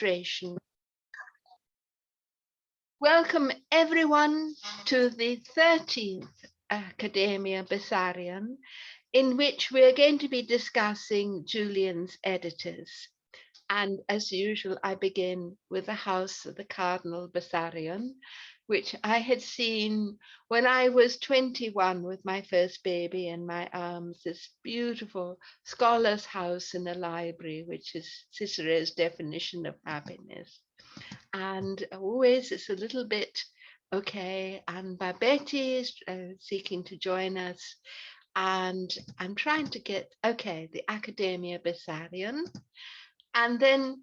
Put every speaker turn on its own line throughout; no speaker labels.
demonstration. Welcome everyone to the 13th Academia Bessarion, in which we're going to be discussing Julian's editors. And as usual, I begin with the house of the Cardinal Bessarion, which I had seen when I was 21 with my first baby in my arms, this beautiful scholar's house in a library, which is Cicero's definition of happiness. And always it's a little bit, okay, and Betty is seeking to join us. And I'm trying to get, okay, the Academia Bessarion. And then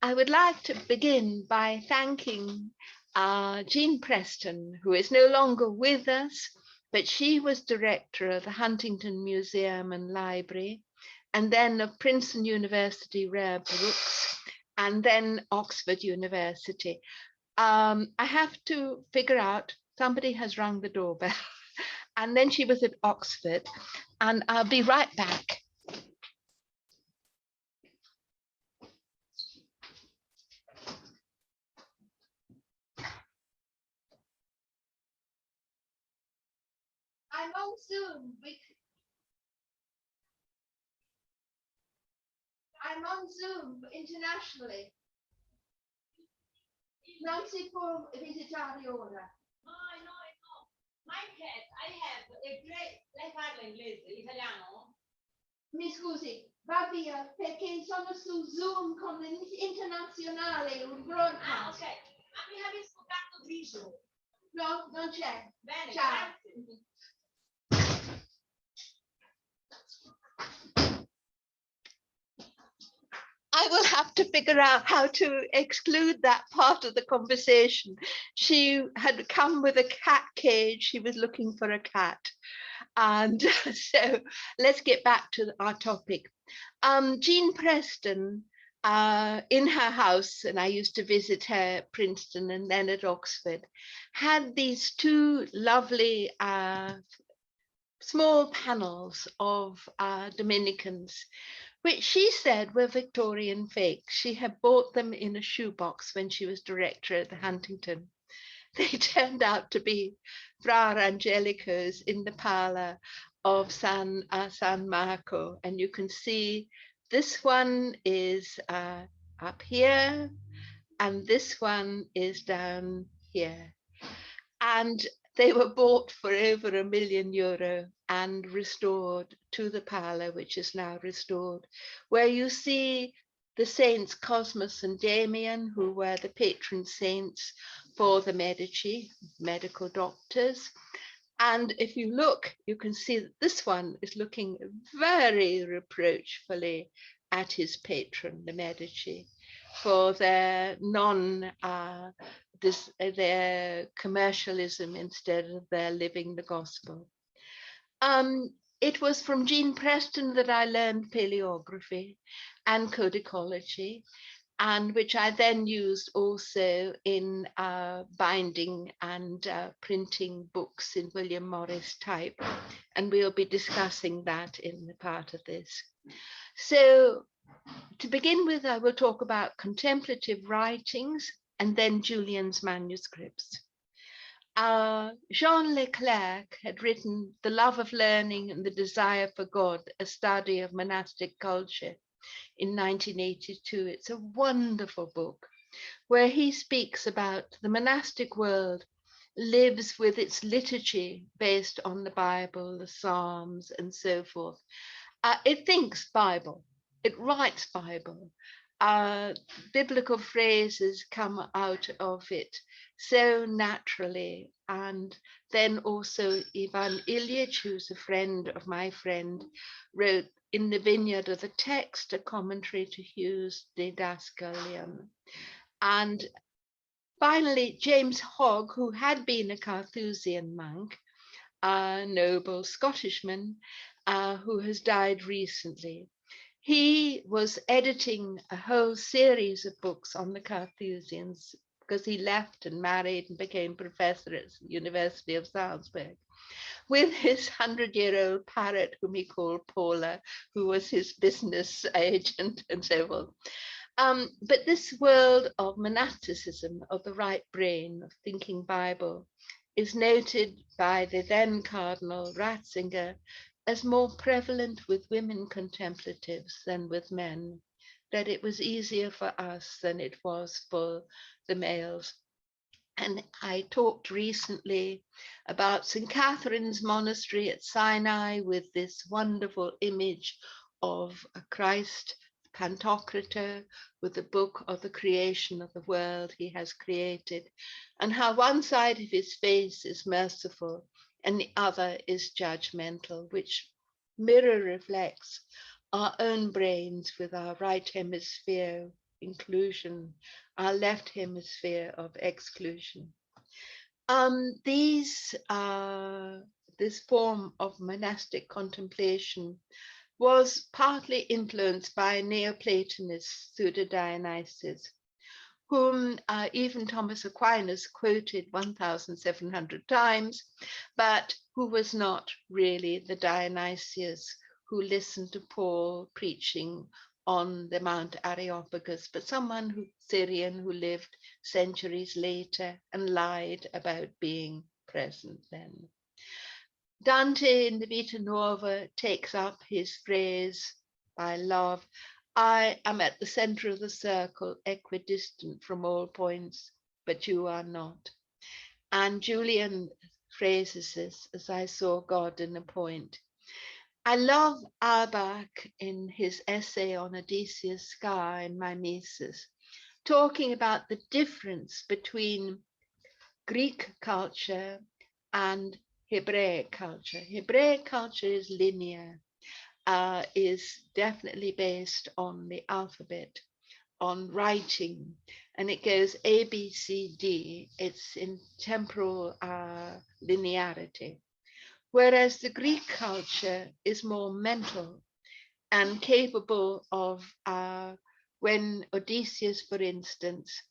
I would like to begin by thanking Jean Preston, who is no longer with us, but she was director of the Huntington Museum and Library, and then of Princeton University Rare Books, and then Oxford University. I have to figure out, somebody has rung the doorbell, and then she was at Oxford, and I'll be right back. I'm on Zoom. I'm on Zoom internationally. Non si può visitare ora.
No. My cat, I have a great... Lei parla inglese, italiano?
Mi scusi, va via perché sono su Zoom con l'internazionale, un broadcast.
Ok. Ma mi capisco tanto grigio.
No, non c'è.
Bene,
ciao.
Grazie.
I will have to figure out how to exclude that part of the conversation. She had come with a cat cage. She was looking for a cat. And so let's get back to our topic. Jean Preston, in her house, and I used to visit her at Princeton and then at Oxford, had these two lovely small panels of Dominicans, which she said were Victorian fakes. She had bought them in a shoebox when she was director at the Huntington. They turned out to be Fra Angelicos in the parlor of San Marco. And you can see this one is up here, and this one is down here. And they were bought for over €1 million and restored to the parlor, which is now restored, where you see the saints Cosmas and Damian, who were the patron saints for the Medici, medical doctors. And if you look, you can see that this one is looking very reproachfully at his patron, the Medici, for their their commercialism instead of their living the gospel. It was from Jean Preston that I learned paleography and codicology, and which I then used also in binding and printing books in William Morris type. And we'll be discussing that in the part of this. So to begin with, I will talk about contemplative writings and then Julian's manuscripts. Jean Leclerc had written The Love of Learning and the Desire for God, a study of monastic culture in 1982. It's a wonderful book where he speaks about the monastic world lives with its liturgy based on the Bible, the Psalms, and so forth. It thinks Bible, it writes Bible. Biblical phrases come out of it so naturally. And then also Ivan Ilyich, who's a friend of my friend, wrote In the Vineyard of the Text, a commentary to Hugh's Didascalion. And finally, James Hogg, who had been a Carthusian monk, a noble Scottishman, who has died recently. He was editing a whole series of books on the Carthusians because he left and married and became professor at the University of Salzburg with his 100-year-old parrot, whom he called Paula, who was his business agent and so forth. But this world of monasticism, of the right brain, of thinking Bible, is noted by the then Cardinal Ratzinger as more prevalent with women contemplatives than with men, that it was easier for us than it was for the males. And I talked recently about St. Catherine's Monastery at Sinai with this wonderful image of a Christ Pantocrator with the book of the creation of the world he has created, and how one side of his face is merciful and the other is judgmental, which mirror reflects our own brains with our right hemisphere inclusion, our left hemisphere of exclusion. These this form of monastic contemplation was partly influenced by Neoplatonist Pseudo Dionysius, whom even Thomas Aquinas quoted 1,700 times, but who was not really the Dionysius who listened to Paul preaching on the Mount Areopagus, but someone Syrian who lived centuries later and lied about being present then. Dante in the Vita Nuova takes up his phrase by love, I am at the center of the circle, equidistant from all points, but you are not. And Julian phrases this as I saw God in a point. I love Auerbach in his essay on Odysseus' scar in Mimesis, talking about the difference between Greek culture and Hebraic culture. Hebraic culture is linear, is definitely based on the alphabet, on writing, and it goes A, B, C, D. It's in temporal linearity. Whereas the Greek culture is more mental and capable of, when Odysseus, for instance,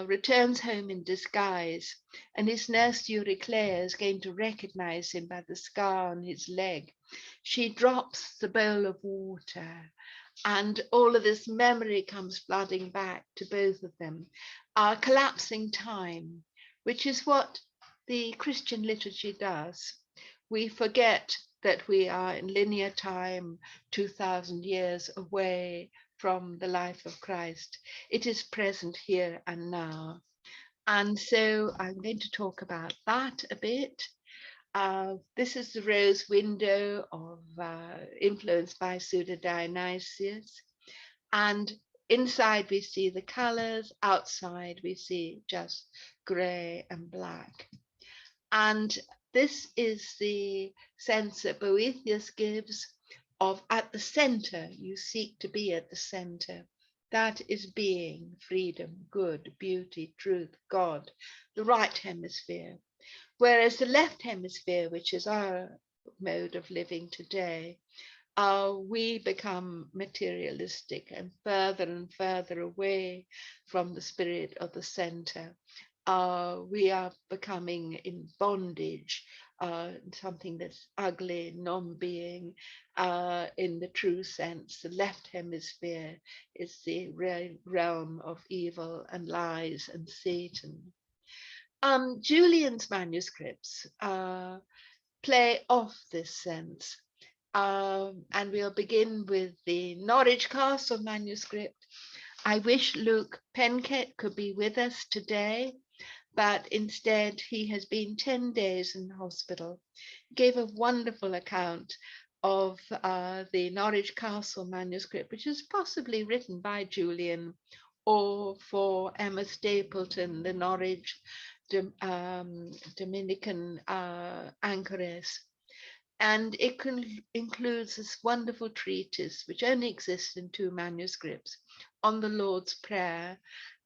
returns home in disguise, and his nurse Euryclea is going to recognize him by the scar on his leg. She drops the bowl of water, and all of this memory comes flooding back to both of them. Collapsing time, which is what the Christian liturgy does. We forget that we are in linear time, 2,000 years away from the life of Christ. It is present here and now. And so I'm going to talk about that a bit. This is the rose window of influenced by Pseudo Dionysius. And inside we see the colors, outside we see just gray and black. And this is the sense that Boethius gives of at the center, you seek to be at the center. That is being, freedom, good, beauty, truth, God, the right hemisphere. Whereas the left hemisphere, which is our mode of living today, we become materialistic and further away from the spirit of the center. We are becoming in bondage, something that's ugly, non-being, in the true sense. The left hemisphere is the realm of evil and lies and Satan. Julian's manuscripts play off this sense. And we'll begin with the Norwich Castle manuscript. I wish Luke Penkett could be with us today, but instead he has been 10 days in hospital. He gave a wonderful account of the Norwich Castle manuscript, which is possibly written by Julian or for Emma Stapleton, the Norwich Dominican anchoress. And it includes this wonderful treatise, which only exists in 2 manuscripts, on the Lord's Prayer,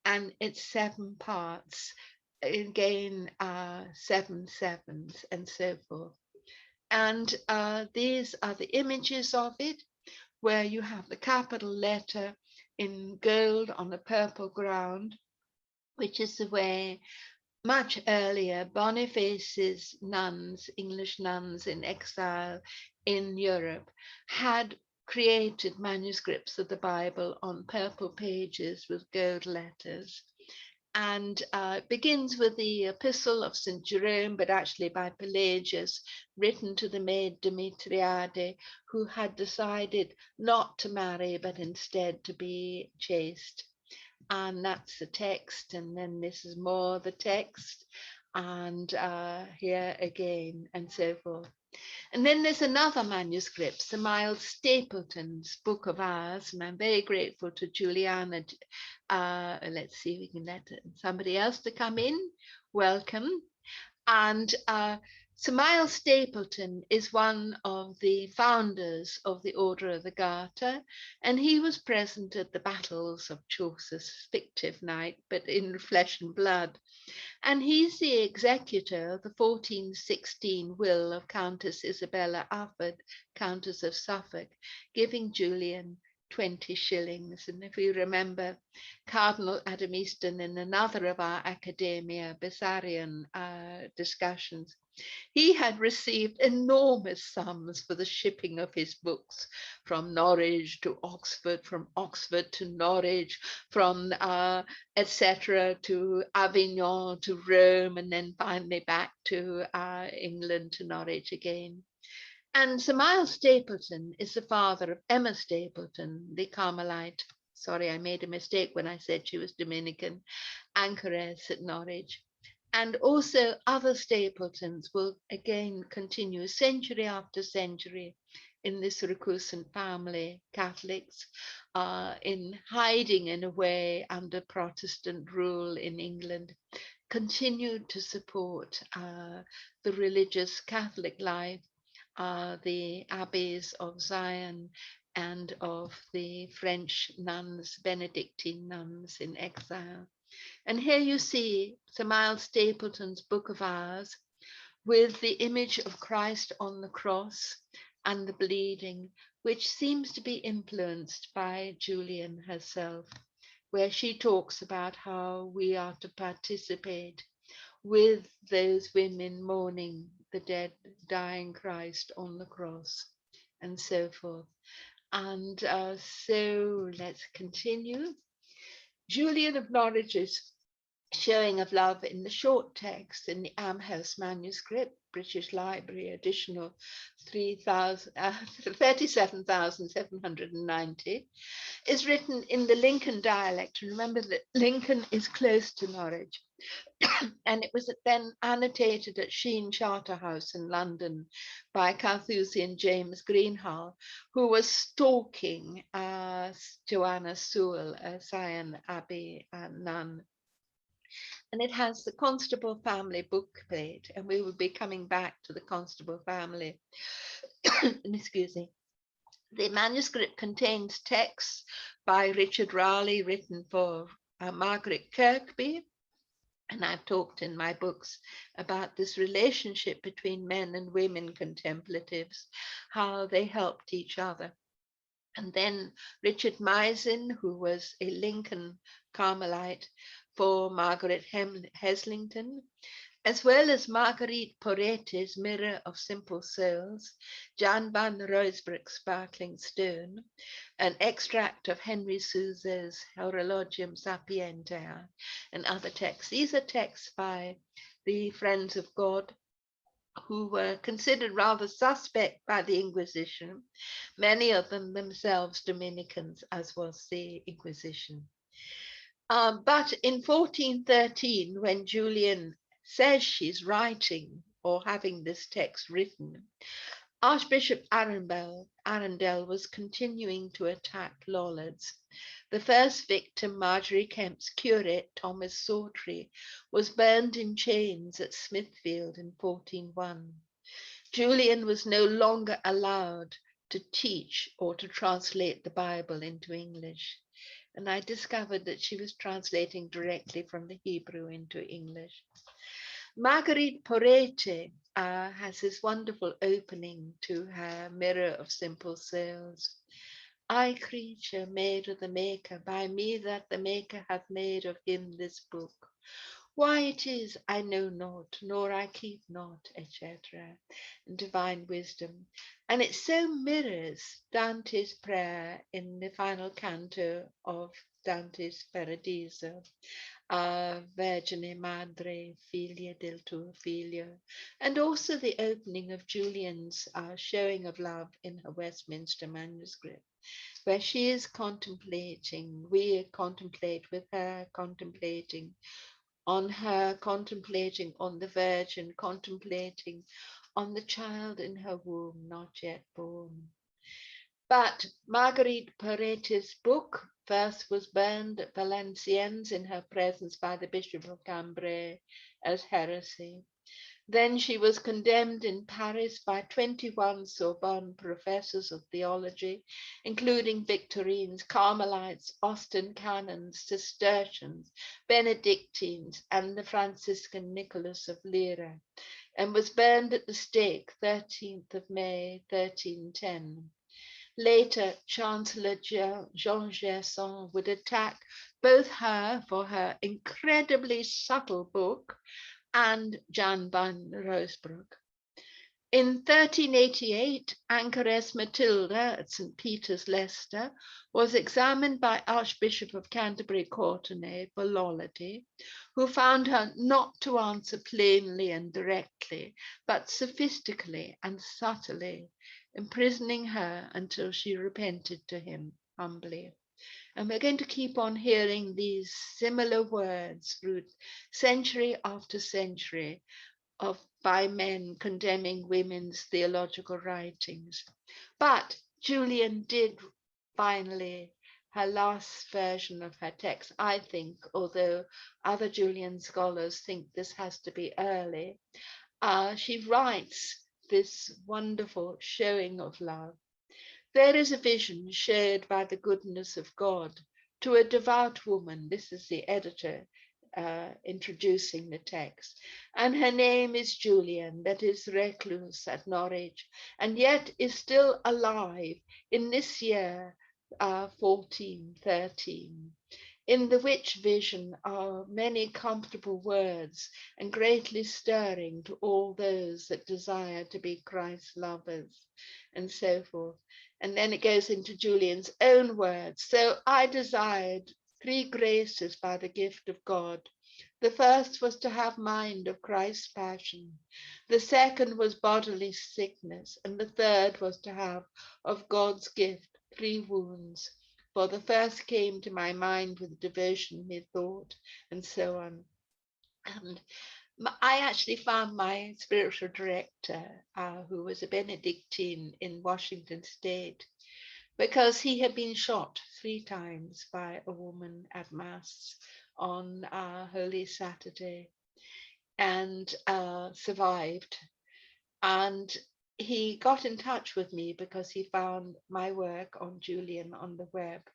and it's 7 parts, again 7 sevens, and so forth. And these are the images of it, where you have the capital letter in gold on a purple ground, which is the way much earlier, Boniface's nuns, English nuns in exile in Europe, had created manuscripts of the Bible on purple pages with gold letters. And it begins with the Epistle of St. Jerome, but actually by Pelagius, written to the maid Demetriade, who had decided not to marry, but instead to be chaste. And that's the text. And then this is more the text. And here again, and so forth. And then there's another manuscript, Sir Miles Stapleton's Book of Hours, and I'm very grateful to Juliana. Let's see if we can let somebody else to come in. Welcome. And Sir Miles Stapleton is one of the founders of the Order of the Garter, and he was present at the battles of Chaucer's fictive knight, but in flesh and blood. And he's the executor of the 1416 will of Countess Isabella Ufford, Countess of Suffolk, giving Julian 20 shillings. And if you remember, Cardinal Adam Easton in another of our Academia Bessarion discussions, he had received enormous sums for the shipping of his books from Norwich to Oxford, from Oxford to Norwich, from etc. to Avignon to Rome, and then finally back to England to Norwich again. And Sir Miles Stapleton is the father of Emma Stapleton, the Carmelite. Sorry, I made a mistake when I said she was Dominican, anchoress at Norwich. And also other Stapletons will again continue century after century in this recusant family, Catholics, in hiding in a way under Protestant rule in England, continued to support the religious Catholic life, the abbeys of Zion and of the French nuns, Benedictine nuns in exile. And here you see Sir Miles Stapleton's Book of Hours with the image of Christ on the cross and the bleeding, which seems to be influenced by Julian herself, where she talks about how we are to participate with those women mourning the dead, dying Christ on the cross, and so forth. And so let's continue. Julian of Norwich's showing of love in the short text in the Amherst manuscript, British Library, additional 37,790, is written in the Lincoln dialect. Remember that Lincoln is close to Norwich. And it was then annotated at Sheen Charterhouse in London by Carthusian James Greenhalgh, who was stalking Joanna Sewell, a Sion Abbey nun. And it has the Constable family bookplate, and we will be coming back to the Constable family. Excuse me. The manuscript contains texts by Richard Raleigh written for Margaret Kirkby. And I've talked in my books about this relationship between men and women contemplatives, how they helped each other. And then Richard Meisin, who was a Lincoln Carmelite, for Margaret Heslington, as well as Marguerite Poretti's Mirror of Simple Souls, Jan van Ruysbroek's Sparkling Stone, an extract of Henry Souza's Horologium Sapientiae, and other texts. These are texts by the Friends of God, who were considered rather suspect by the Inquisition, many of them themselves Dominicans, as was the Inquisition. But in 1413, when Julian says she's writing or having this text written, Archbishop Arundel was continuing to attack Lollards. The first victim, Marjorie Kemp's curate, Thomas Sawtry, was burned in chains at Smithfield in 1401. Julian was no longer allowed to teach or to translate the Bible into English. And I discovered that she was translating directly from the Hebrew into English. Marguerite Poretti has this wonderful opening to her Mirror of Simple Souls. I, creature made of the Maker, by me that the Maker hath made of him this book. Why it is I know not, nor I keep not, etc. In divine wisdom. And it so mirrors Dante's prayer in the final canto of Dante's Paradiso, Vergine Madre, Figlia del tuo Figlio, and also the opening of Julian's showing of love in her Westminster manuscript, where she is contemplating, we contemplate with her, contemplating on the Virgin, contemplating on the child in her womb, not yet born. But Marguerite Paredes' book first was burned at Valenciennes in her presence by the Bishop of Cambrai as heresy. Then she was condemned in Paris by 21 Sorbonne professors of theology, including Victorines, Carmelites, Austin canons, Cistercians, Benedictines, and the Franciscan Nicholas of Lyra, and was burned at the stake 13th of May 1310. Later, Chancellor Jean Gerson would attack both her for her incredibly subtle book and Jan van Rosbroek. In 1388, Anchoress Matilda at St. Peter's, Leicester, was examined by Archbishop of Canterbury Courtenay for lollity, who found her not to answer plainly and directly, but sophistically and subtly, imprisoning her until she repented to him humbly. And we're going to keep on hearing these similar words through century after century by men condemning women's theological writings. But Julian did finally, her last version of her text, I think, although other Julian scholars think this has to be early, she writes this wonderful showing of love. There is a vision shared by the goodness of God to a devout woman. This is the editor introducing the text. And her name is Julian, that is recluse at Norwich, and yet is still alive in this year 1413. In the which vision are many comfortable words and greatly stirring to all those that desire to be Christ's lovers, and so forth. And then it goes into Julian's own words. So I desired 3 graces by the gift of God. The first was to have mind of Christ's passion. The second was bodily sickness. And the third was to have of God's gift 3 wounds. For the first came to my mind with devotion, methought, and so on. And I actually found my spiritual director, who was a Benedictine in Washington State, because he had been shot 3 times by a woman at Mass on Holy Saturday and survived. And he got in touch with me because he found my work on Julian on the web,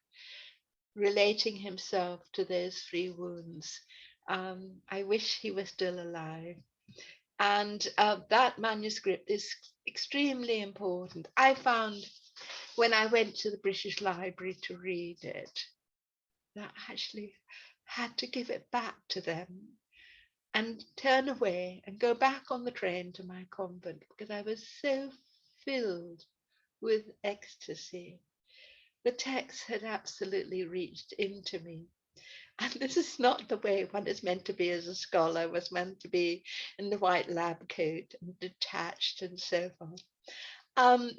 relating himself to those 3 wounds. I wish he was still alive. And that manuscript is extremely important. I found when I went to the British Library to read it, that I actually had to give it back to them and turn away and go back on the train to my convent because I was so filled with ecstasy. The text had absolutely reached into me. And this is not the way one is meant to be as a scholar, was meant to be in the white lab coat and detached and so forth.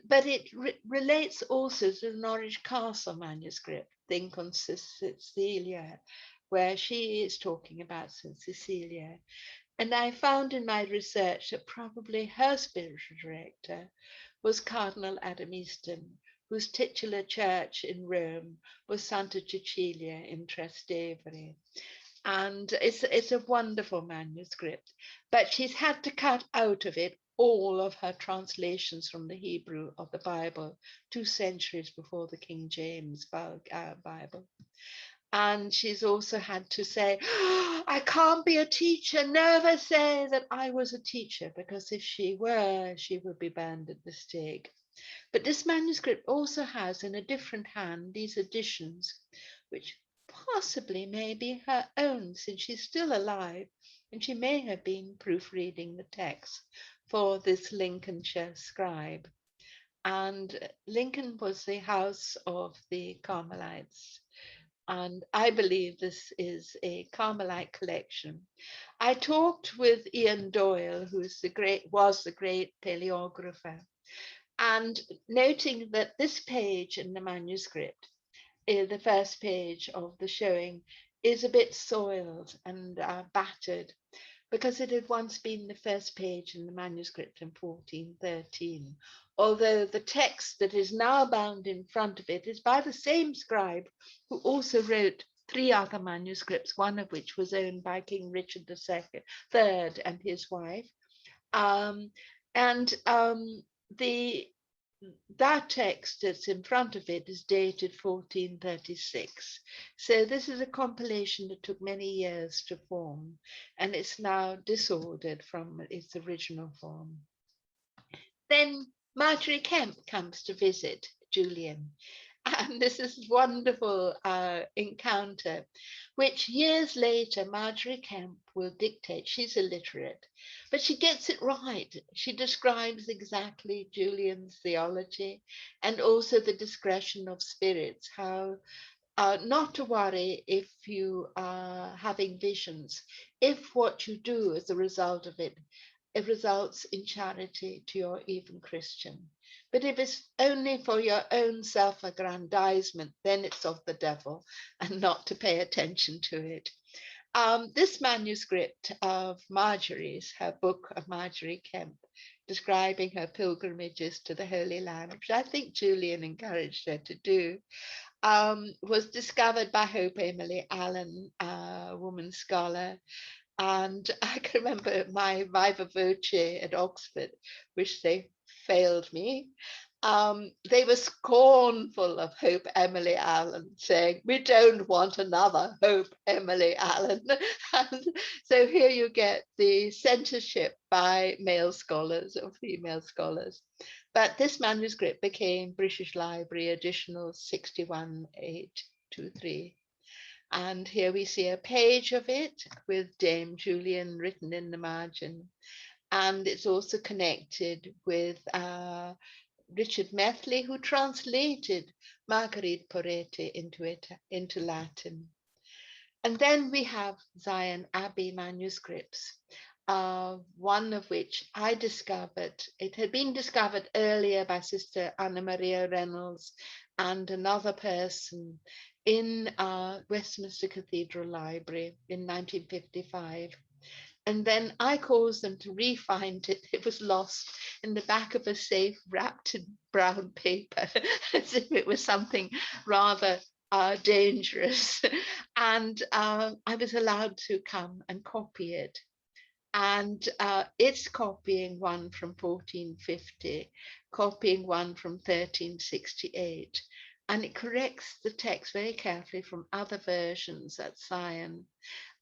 But it relates also to the Norwich Castle manuscript, Think on Cecilia, where she is talking about St. Cecilia. And I found in my research that probably her spiritual director was Cardinal Adam Easton, whose titular church in Rome was Santa Cecilia in Trastevere. And it's a wonderful manuscript, but she's had to cut out of it all of her translations from the Hebrew of the Bible 2 centuries before the King James Bible. And she's also had to say, oh, I can't be a teacher. Never say that I was a teacher, because if she were, she would be burned at the stake. But this manuscript also has in a different hand these additions, which possibly maybe her own, since she's still alive, and she may have been proofreading the text for this Lincolnshire scribe. And Lincoln was the house of the Carmelites. And I believe this is a Carmelite collection. I talked with Ian Doyle, who is was the great paleographer, and noting that this page in the manuscript, the first page of the showing, is a bit soiled and battered, because it had once been the first page in the manuscript in 1413, although the text that is now bound in front of it is by the same scribe who also wrote three other manuscripts, one of which was owned by King Richard III and his wife. Um, and the that text that's in front of it is dated 1436. So this is a compilation that took many years to form, and it's now disordered from its original form. Then Marjorie Kemp comes to visit Julian. And this is wonderful encounter, which years later Marjorie Kemp will dictate. She's illiterate, but she gets it right. She describes exactly Julian's theology and also the discretion of spirits, how not to worry if you are having visions, if what you do as a result of it, it results in charity to your even Christian. But if it's only for your own self-aggrandizement, then it's of the devil and not to pay attention to it. This manuscript of Marjorie's, her book of Marjorie Kemp, describing her pilgrimages to the Holy Land, which I think Julian encouraged her to do, was discovered by Hope Emily Allen, a woman scholar. And I can remember my Viva Voce at Oxford, which they failed me. They were scornful of Hope Emily Allen, saying, "We don't want another Hope Emily Allen." And so here you get the censorship by male scholars or female scholars. But this manuscript became British Library Additional 61823. And here we see a page of it with Dame Julian written in the margin. And it's also connected with Richard Methley, who translated Marguerite Porete into Latin. And then we have Zion Abbey manuscripts, one of which I discovered. It had been discovered earlier by Sister Anna Maria Reynolds and another person in Westminster Cathedral Library in 1955. And then I caused them to re-find it. It was lost in the back of a safe wrapped in brown paper, as if it was something rather dangerous. And I was allowed to come and copy it. And it's copying one from 1450, copying one from 1368. And it corrects the text very carefully from other versions at Sion.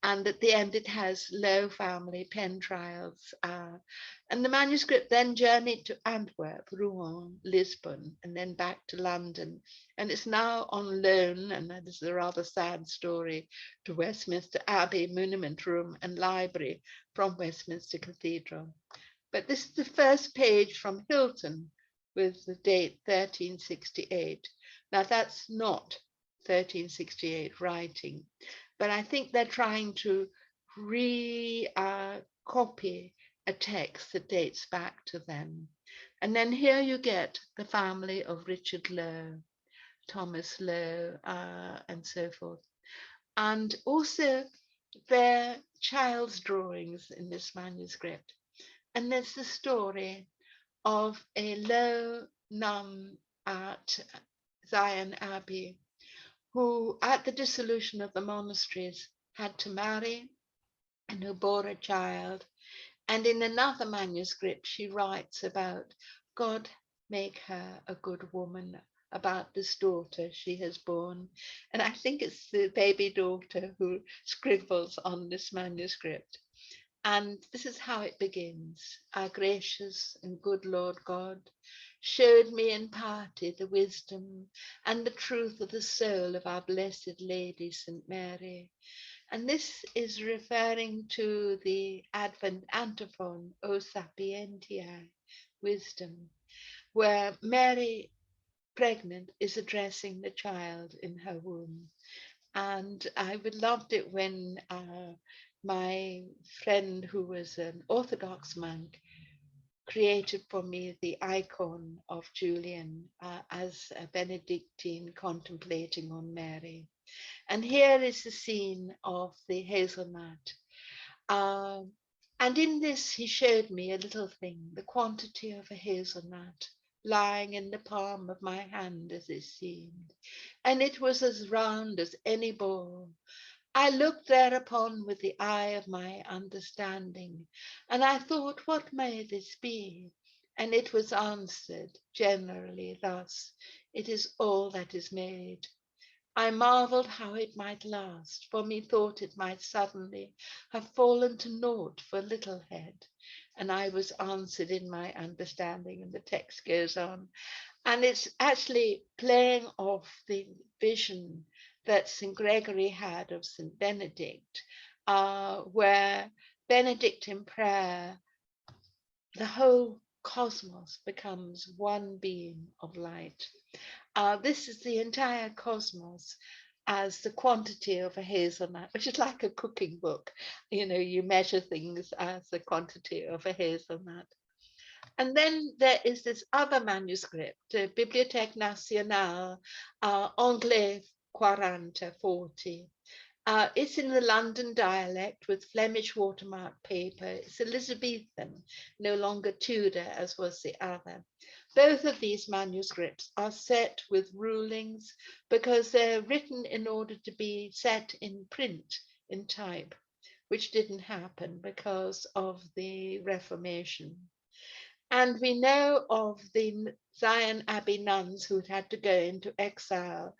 And at the end, it has Low family pen trials. And the manuscript then journeyed to Antwerp, Rouen, Lisbon, and then back to London. And it's now on loan, and this is a rather sad story, to Westminster Abbey Monument Room and Library from Westminster Cathedral. But this is the first page from Hilton with the date 1368. Now that's not 1368 writing, but I think they're trying to copy a text that dates back to them. And then here you get the family of Richard Lowe, Thomas Lowe, and so forth. And also their child's drawings in this manuscript. And there's the story of a Lowe nun at Zion Abbey who, at the dissolution of the monasteries, had to marry and who bore a child. And in another manuscript, she writes about God make her a good woman, about this daughter she has born. And I think it's the baby daughter who scribbles on this manuscript. And this is how it begins. Our gracious and good Lord God showed me in party the wisdom and the truth of the soul of our Blessed Lady St. Mary. And this is referring to the Advent antiphon, O Sapientiae, wisdom, where Mary, pregnant, is addressing the child in her womb. And I would loved it when my friend, who was an Orthodox monk, created for me the icon of Julian as a Benedictine contemplating on Mary. And here is the scene of the hazelnut. Um, and in this, he showed me a little thing, the quantity of a hazelnut lying in the palm of my hand as it seemed, and it was as round as any ball. I looked thereupon with the eye of my understanding, and I thought, what may this be? And it was answered generally thus, it is all that is made. I marvelled how it might last, for methought it might suddenly have fallen to naught for Littlehead. And I was answered in my understanding, and the text goes on. And it's actually playing off the vision that St. Gregory had of St. Benedict, where Benedict in prayer, the whole cosmos becomes one beam of light. This is the entire cosmos as the quantity of a hazelnut, which is like a cooking book. You know, you measure things as the quantity of a hazelnut. And then there is this other manuscript, Bibliothèque Nationale, Anglais 4040. It's in the London dialect with Flemish watermark paper. It's Elizabethan, no longer Tudor as was the other. Both of these manuscripts are set with rulings because they're written in order to be set in print, in type, which didn't happen because of the Reformation. And we know of the Zion Abbey nuns who had to go into exile,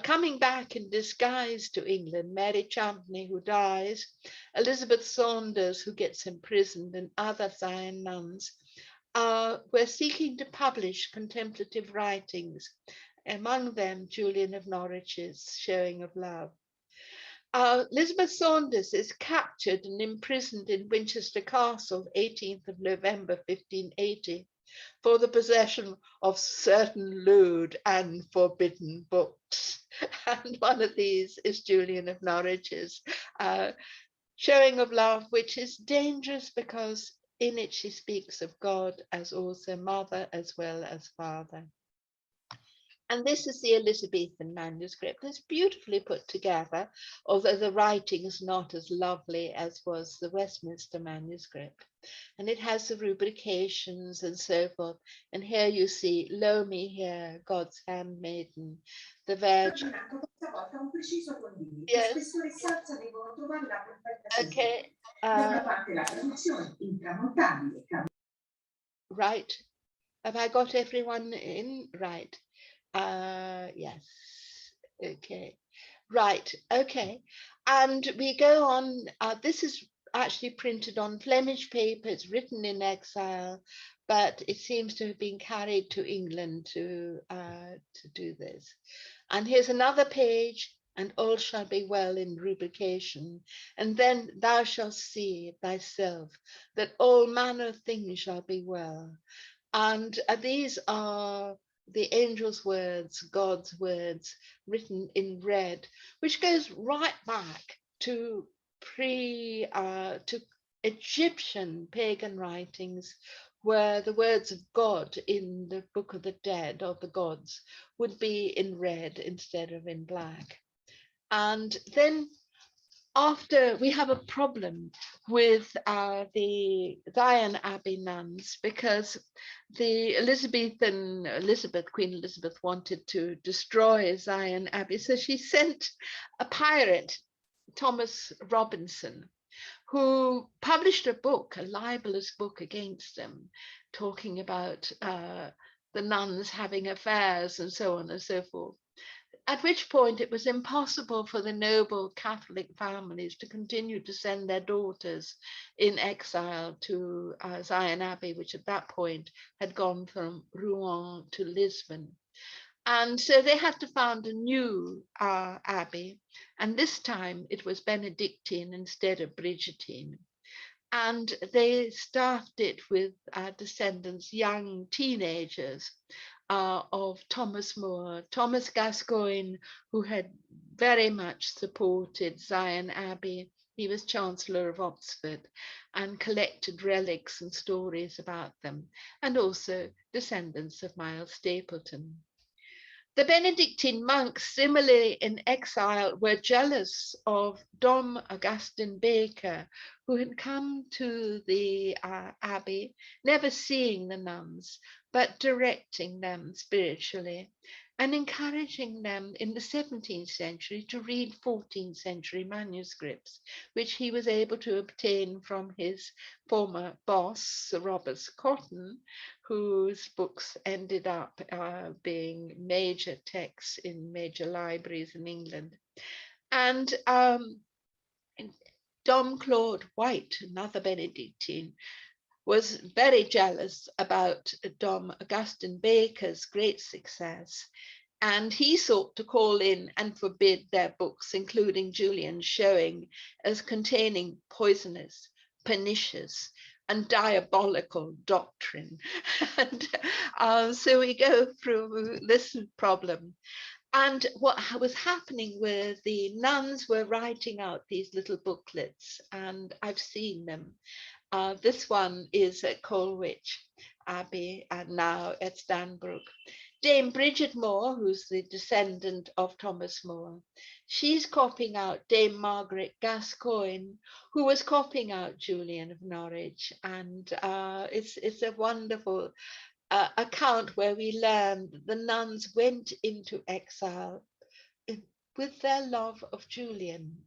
coming back in disguise to England. Mary Champney, who dies, Elizabeth Saunders, who gets imprisoned, and other Zion nuns were seeking to publish contemplative writings, among them Julian of Norwich's Showing of Love. Elizabeth Saunders is captured and imprisoned in Winchester Castle, 18th of November, 1580, for the possession of certain lewd and forbidden books. And one of these is Julian of Norwich's Showing of Love, which is dangerous because in it she speaks of God as also mother as well as father. And this is the Elizabethan manuscript. It's beautifully put together, although the writing is not as lovely as was the Westminster manuscript. And it has the rubrications and so forth. And here you see, lo me here, God's handmaiden, the Virgin. Yes. Okay. Right. Have I got everyone in? Right. Yes. Okay. Right. Okay. And we go on. This is actually printed on Flemish paper. It's written in exile, but it seems to have been carried to England to do this. And here's another page. And all shall be well in rubrication. And then thou shalt see thyself that all manner of things shall be well. And these are the angel's words, God's words, written in red, which goes right back to to Egyptian pagan writings, where the words of God in the Book of the Dead or the gods would be in red instead of in black. And then after we have a problem with the Zion Abbey nuns because the Queen Elizabeth wanted to destroy Zion Abbey. So she sent a pirate, Thomas Robinson, who published a book, a libelous book against them, talking about the nuns having affairs and so on and so forth. at which point it was impossible for the noble Catholic families to continue to send their daughters in exile to Zion Abbey, which at that point had gone from Rouen to Lisbon. And so they had to found a new abbey, and this time it was Benedictine instead of Brigittine. And they staffed it with descendants, young teenagers of Thomas More, Thomas Gascoigne, who had very much supported Zion Abbey. He was Chancellor of Oxford and collected relics and stories about them, and also descendants of Miles Stapleton. The Benedictine monks, similarly in exile, were jealous of Dom Augustin Baker, who had come to the abbey, never seeing the nuns, but directing them spiritually and encouraging them in the 17th century to read 14th century manuscripts, which he was able to obtain from his former boss, Sir Robert Cotton, whose books ended up being major texts in major libraries in England. And Dom Claude White, another Benedictine, was very jealous about Dom Augustin Baker's great success. And he sought to call in and forbid their books, including Julian, showing as containing poisonous, pernicious, and diabolical doctrine. And so we go through this problem. And what was happening was the nuns were writing out these little booklets, and I've seen them. This one is at Colwich Abbey and now at Stanbrook. Dame Bridget Moore, who's the descendant of Thomas More, she's copying out Dame Margaret Gascoigne, who was copying out Julian of Norwich. And it's a wonderful account where we learn that the nuns went into exile with their love of Julian.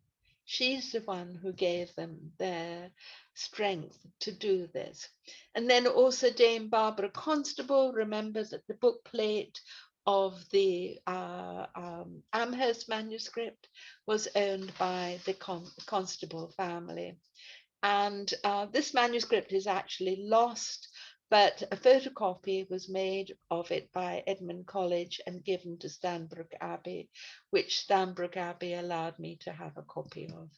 She's the one who gave them their strength to do this. And then also Dame Barbara Constable remembers that the bookplate of the Amherst manuscript was owned by the Constable family. And this manuscript is actually lost, but a photocopy was made of it by Edmund College and given to Stanbrook Abbey, which Stanbrook Abbey allowed me to have a copy of.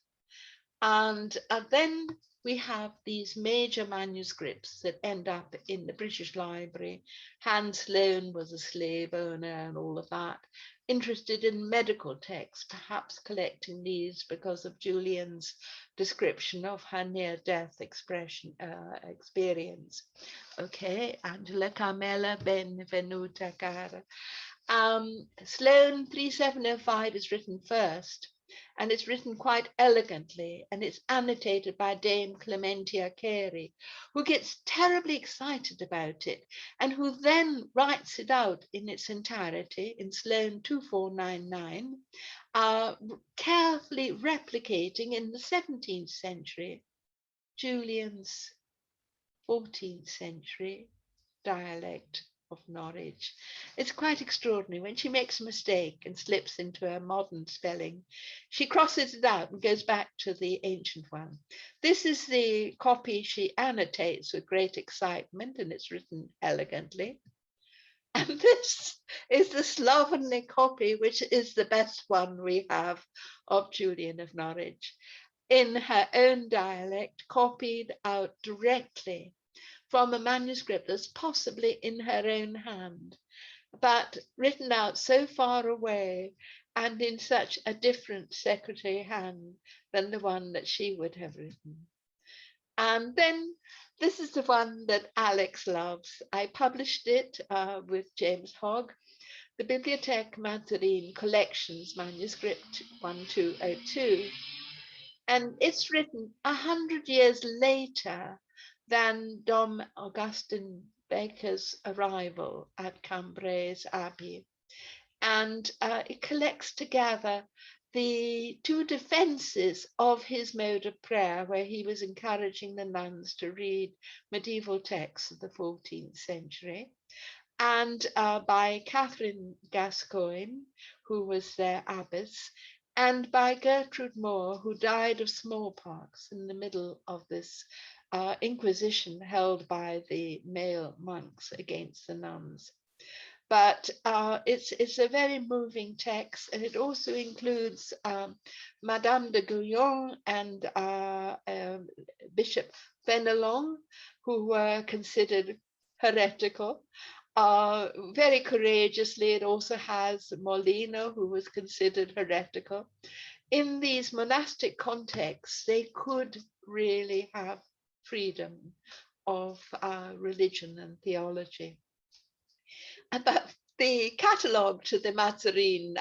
And then we have these major manuscripts that end up in the British Library. Hans Sloane was a slave owner and all of that, interested in medical texts, perhaps collecting these because of Julian's description of her near-death experience. Okay, Angela Carmela Benvenuta Cara. Sloane 3705 is written first, and it's written quite elegantly, and it's annotated by Dame Clementia Carey, who gets terribly excited about it, and who then writes it out in its entirety in Sloane 2499, carefully replicating in the 17th century Julian's 14th century dialect of Norwich. It's quite extraordinary. When she makes a mistake and slips into her modern spelling, she crosses it out and goes back to the ancient one. This is the copy she annotates with great excitement, and it's written elegantly. And this is the slovenly copy, which is the best one we have of Julian of Norwich, in her own dialect, copied out directly from a manuscript that's possibly in her own hand, but written out so far away and in such a different secretary hand than the one that she would have written. And then this is the one that Alex loves. I published it with James Hogg, the Bibliothèque Mazarine Collections Manuscript 1202. And it's written 100 years later than Dom Augustin Baker's arrival at Cambrai Abbey. And it collects together the two defenses of his mode of prayer, where he was encouraging the nuns to read medieval texts of the 14th century, and by Catherine Gascoigne, who was their abbess, and by Gertrude Moore, who died of smallpox in the middle of this inquisition held by the male monks against the nuns. But it's a very moving text, and it also includes Madame de Gouillon and Bishop Fenelon, who were considered heretical. Very courageously, it also has Molina, who was considered heretical. In these monastic contexts, they could really have freedom of religion and theology. But the catalogue to the Mazarin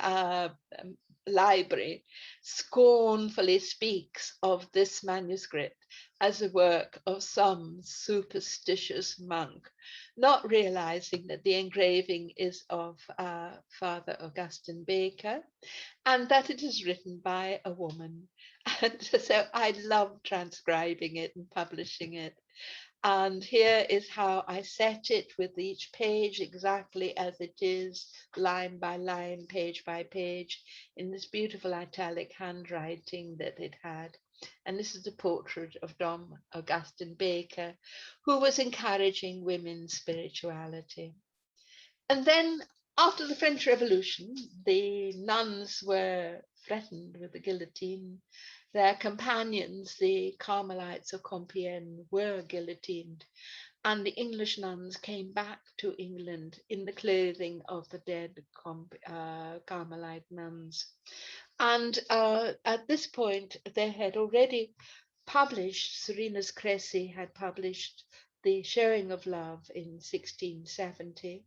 library scornfully speaks of this manuscript as a work of some superstitious monk, not realizing that the engraving is of Father Augustine Baker and that it is written by a woman. And so I love transcribing it and publishing it. And here is how I set it with each page exactly as it is, line by line, page by page, in this beautiful italic handwriting that it had. And this is the portrait of Dom Augustine Baker, who was encouraging women's spirituality. And then after the French Revolution, the nuns were threatened with the guillotine. Their companions, the Carmelites of Compiègne, were guillotined, and the English nuns came back to England in the clothing of the dead Carmelite nuns. And at this point, they had already published, Serena's Cressy had published The Showing of Love in 1670.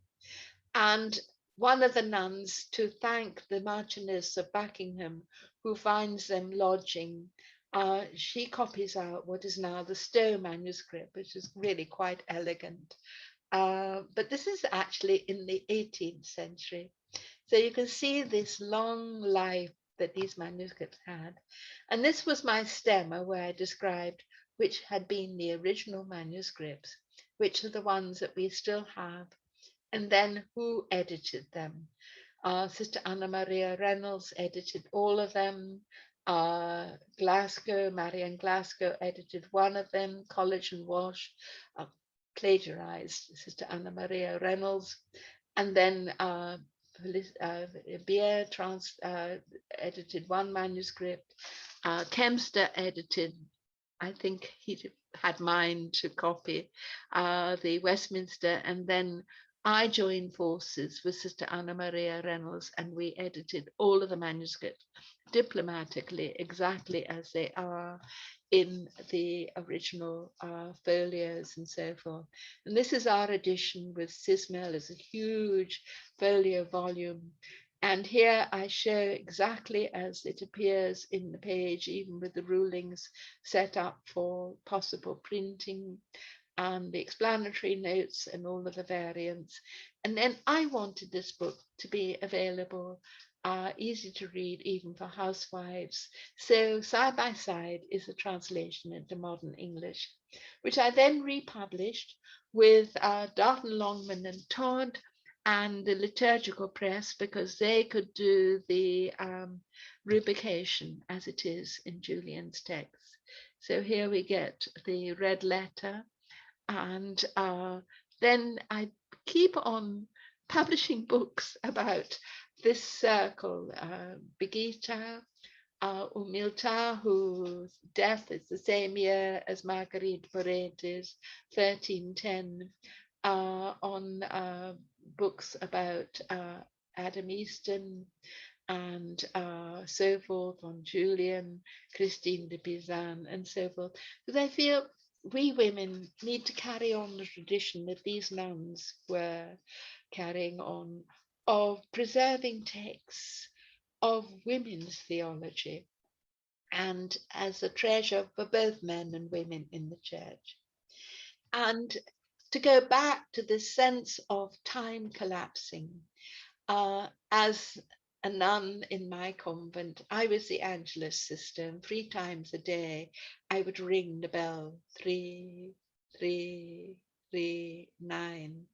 And one of the nuns, to thank the Marchioness of Buckingham, who finds them lodging, she copies out what is now the Stowe manuscript, which is really quite elegant. But this is actually in the 18th century. So you can see this long life that these manuscripts had. And this was my stemma where I described which had been the original manuscripts, which are the ones that we still have, and then who edited them. Sister Anna Maria Reynolds edited all of them. Marianne Glasgow edited one of them. College and Walsh plagiarized Sister Anna Maria Reynolds. And then Bier edited one manuscript. Kempster edited, I think he had mine to copy, the Westminster, and then I joined forces with Sister Anna Maria Reynolds, and we edited all of the manuscripts diplomatically, exactly as they are in the original folios and so forth. And this is our edition with Sismel as a huge folio volume. And here I show exactly as it appears in the page, even with the rulings set up for possible printing and the explanatory notes and all of the variants. And then I wanted this book to be available, easy to read even for housewives. So side by side is a translation into modern English, which I then republished with Darton Longman and Todd and the liturgical press, because they could do the rubrication as it is in Julian's text. So here we get the red letter, and then I keep on publishing books about this circle, Brigitta, Umilta, whose death is the same year as Marguerite Morety's, 1310, on books about Adam Easton and so forth, on Julian, Christine de Pizan, and so forth. Because I feel we women need to carry on the tradition that these nuns were carrying on of preserving texts of women's theology, and as a treasure for both men and women in the church. And to go back to this sense of time collapsing, as a nun in my convent, I was the Angelus sister, and 3 times a day I would ring the bell, 3, 3, 3, 9.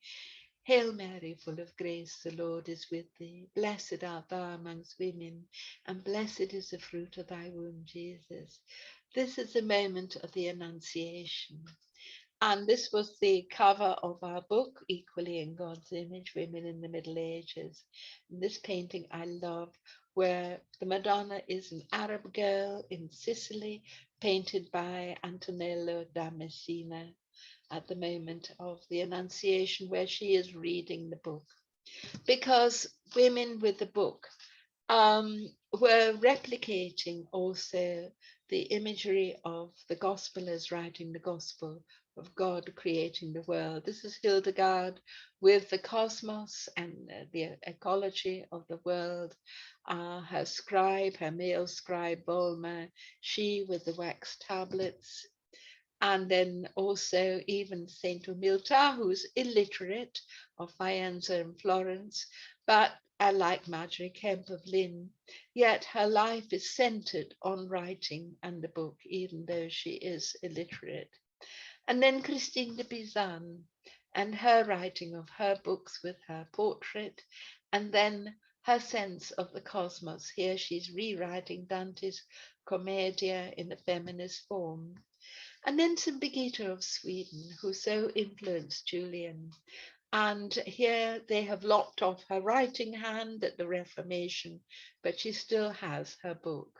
Hail Mary, full of grace, the Lord is with thee. Blessed art thou amongst women, and blessed is the fruit of thy womb, Jesus. This is the moment of the Annunciation. And this was the cover of our book, Equally in God's Image, Women in the Middle Ages. And this painting I love, where the Madonna is an Arab girl in Sicily, painted by Antonello da Messina at the moment of the Annunciation, where she is reading the book. Because women with the book were replicating also the imagery of the Gospelers writing the Gospel of God creating the world. This is Hildegard with the cosmos and the ecology of the world. Her scribe, her male scribe Volmer, she with the wax tablets. And then also even Saint Umilta, who's illiterate, of Faenza and Florence, but like Marjorie Kemp of Lynn, yet her life is centered on writing and the book, even though she is illiterate. And then Christine de Pizan and her writing of her books with her portrait, and then her sense of the cosmos. Here she's rewriting Dante's Commedia in a feminist form. And then St. Birgitta of Sweden, who so influenced Julian. And here they have lopped off her writing hand at the Reformation, but she still has her book.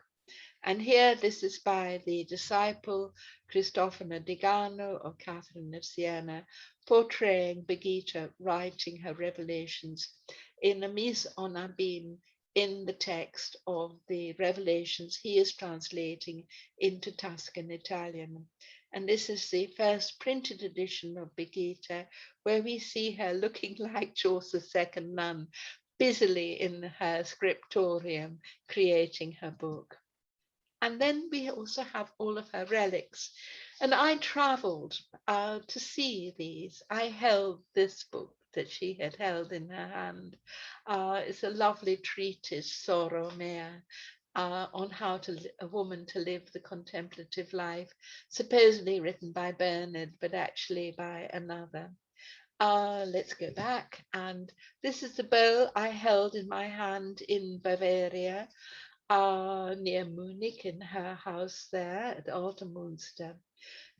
And here this is by the disciple Cristofano Digano of Catherine of Siena, portraying Birgitta writing her revelations in a mise en abîme in the text of the revelations he is translating into Tuscan Italian. And this is the first printed edition of Birgitta, where we see her looking like Chaucer's second nun, busily in her scriptorium, creating her book. And then we also have all of her relics. And I traveled to see these. I held this book that she had held in her hand. It's a lovely treatise, Soro Mea, on how a woman to live the contemplative life, supposedly written by Bernard, but actually by another. Let's go back. And this is the bow I held in my hand in Bavaria, near Munich, in her house there at Altenmunster.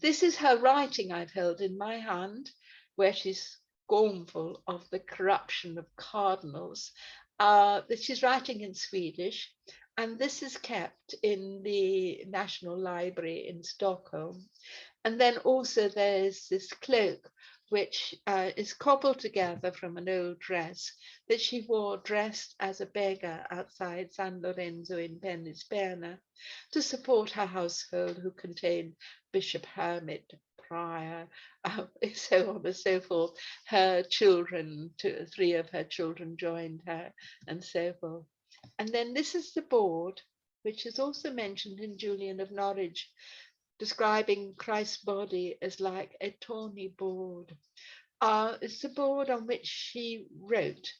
This is her writing I've held in my hand, where she's scornful of the corruption of cardinals, that she's writing in Swedish. And this is kept in the National Library in Stockholm. And then also there's this cloak, which is cobbled together from an old dress that she wore dressed as a beggar outside San Lorenzo in Penisperna to support her household, who contained bishop, hermit, prior, so on and so forth. Her children, three of her children joined her, and so forth. And then this is the board, which is also mentioned in Julian of Norwich, describing Christ's body as like a tawny board. It's the board on which she wrote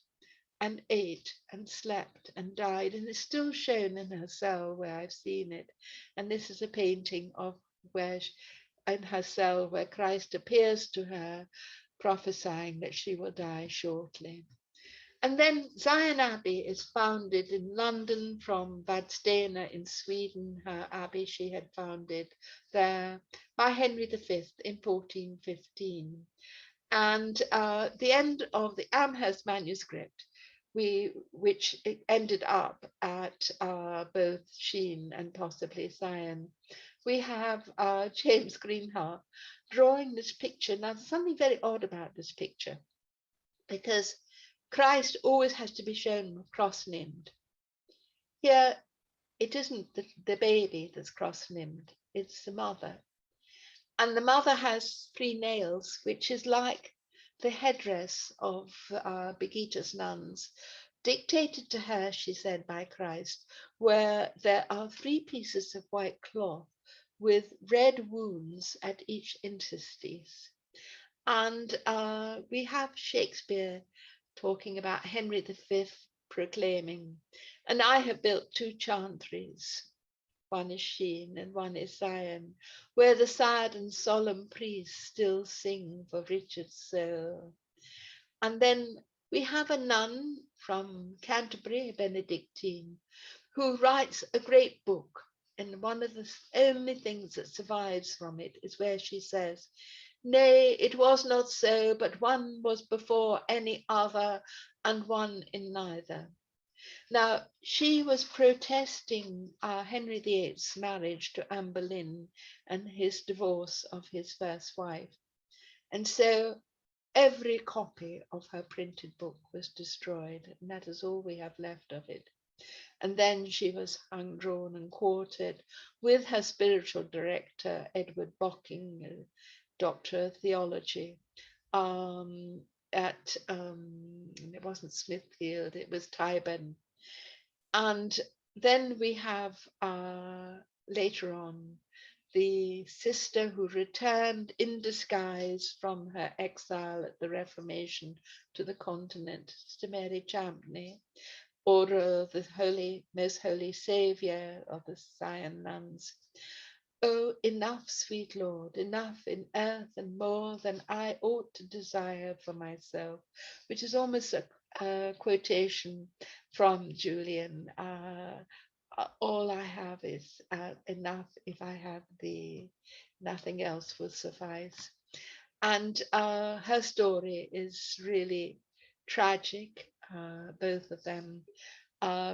and ate and slept and died, and it's still shown in her cell where I've seen it. And this is a painting of where in her cell where Christ appears to her, prophesying that she will die shortly. And then Zion Abbey is founded in London from Vadstena in Sweden, her abbey she had founded there, by Henry V in 1415. And the end of the Amherst manuscript, which ended up at both Sheen and possibly Zion, we have James Greenhalgh drawing this picture. Now, there's something very odd about this picture, because Christ always has to be shown cross-limbed. Here, it isn't the baby that's cross-limbed, it's the mother. And the mother has 3 nails, which is like the headdress of Birgitta's nuns, dictated to her, she said, by Christ, where there are 3 pieces of white cloth with red wounds at each interstice. And we have Shakespeare talking about Henry V proclaiming, and I have built 2 chantries, one is Sheen and one is Zion, where the sad and solemn priests still sing for Richard's soul. And then we have a nun from Canterbury, a Benedictine, who writes a great book. And one of the only things that survives from it is where she says, "Nay, it was not so, but one was before any other, and one in neither." Now, she was protesting Henry VIII's marriage to Anne Boleyn and his divorce of his first wife. And so every copy of her printed book was destroyed, and that is all we have left of it. And then she was hung, drawn, and quartered with her spiritual director, Edward Bocking, Doctor of Theology, at it wasn't Smithfield, it was Tyburn. And then we have later on the sister who returned in disguise from her exile at the Reformation to the continent, Sister Mary Champney, Order of the Holy, Most Holy Saviour of the Sion Nuns. "Oh, enough, sweet Lord, enough in earth and more than I ought to desire for myself," which is almost a quotation from Julian. All I have is enough. If I have thee, nothing else will suffice. And her story is really tragic, both of them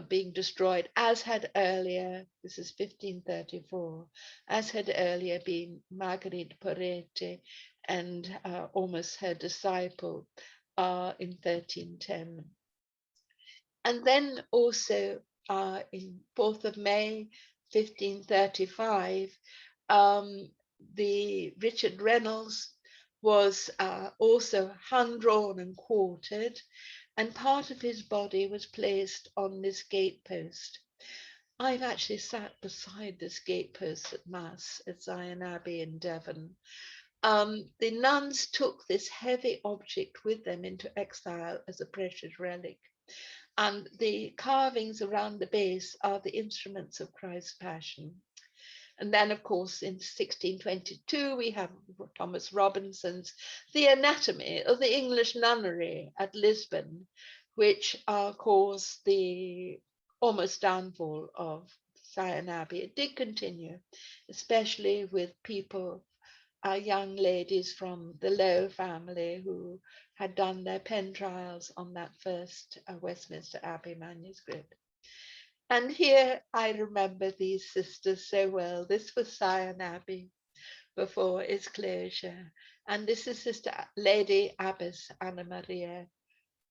being destroyed, as had earlier, this is 1534, as had earlier been Marguerite Porete and almost her disciple in 1310. And then also in 4th of May, 1535, the Richard Reynolds was also hung, drawn, and quartered, and part of his body was placed on this gatepost. I've actually sat beside this gatepost at Mass at Zion Abbey in Devon. The nuns took this heavy object with them into exile as a precious relic, and the carvings around the base are the instruments of Christ's Passion. And then, of course, in 1622, we have Thomas Robinson's The Anatomy of the English Nunnery at Lisbon, which caused the almost downfall of Zion Abbey. It did continue, especially with people, young ladies from the Lowe family who had done their pen trials on that first Westminster Abbey manuscript. And here I remember these sisters so well. This was Zion Abbey before its closure. And this is Sister Lady Abbess Anna Maria,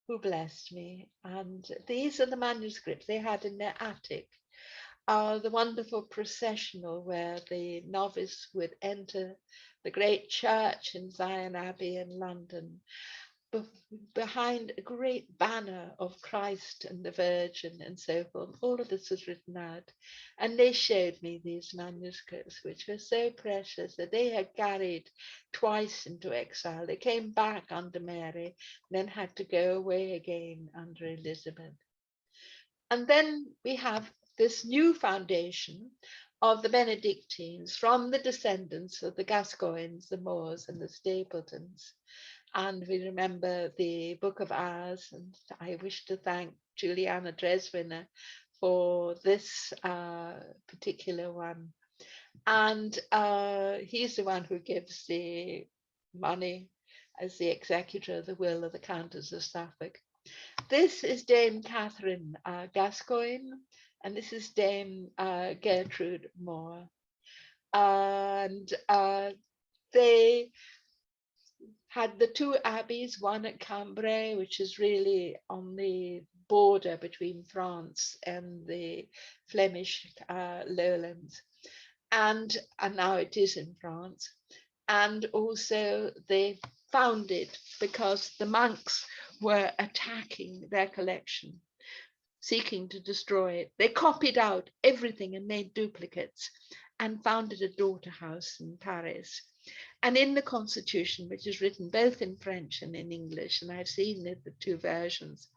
who blessed me. And these are the manuscripts they had in their attic. The wonderful processional where the novice would enter the great church in Zion Abbey in London, behind a great banner of Christ and the Virgin and so forth. All of this was written out. And they showed me these manuscripts, which were so precious that they had carried twice into exile. They came back under Mary, then had to go away again under Elizabeth. And then we have this new foundation of the Benedictines from the descendants of the Gascoignes, the Moors, and the Stapletons. And we remember the Book of Hours, and I wish to thank Juliana Dreswiner for this particular one. And he's the one who gives the money as the executor of the will of the Countess of Suffolk. This is Dame Catherine Gascoigne, and this is Dame Gertrude Moore. And they had the two abbeys, one at Cambrai, which is really on the border between France and the Flemish lowlands, and now it is in France. And also they found it because the monks were attacking their collection, seeking to destroy it. They copied out everything and made duplicates and founded a daughter house in Paris. And in the Constitution, which is written both in French and in English, and I've seen the two versions,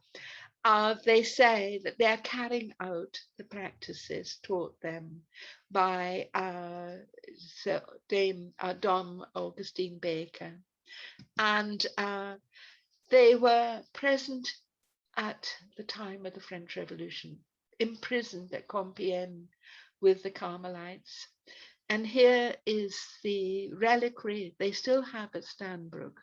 they say that they're carrying out the practices taught them by Dame Dom Augustine Baker. And They were present at the time of the French Revolution, imprisoned at Compiègne with the Carmelites. And here is the reliquary they still have at Stanbrook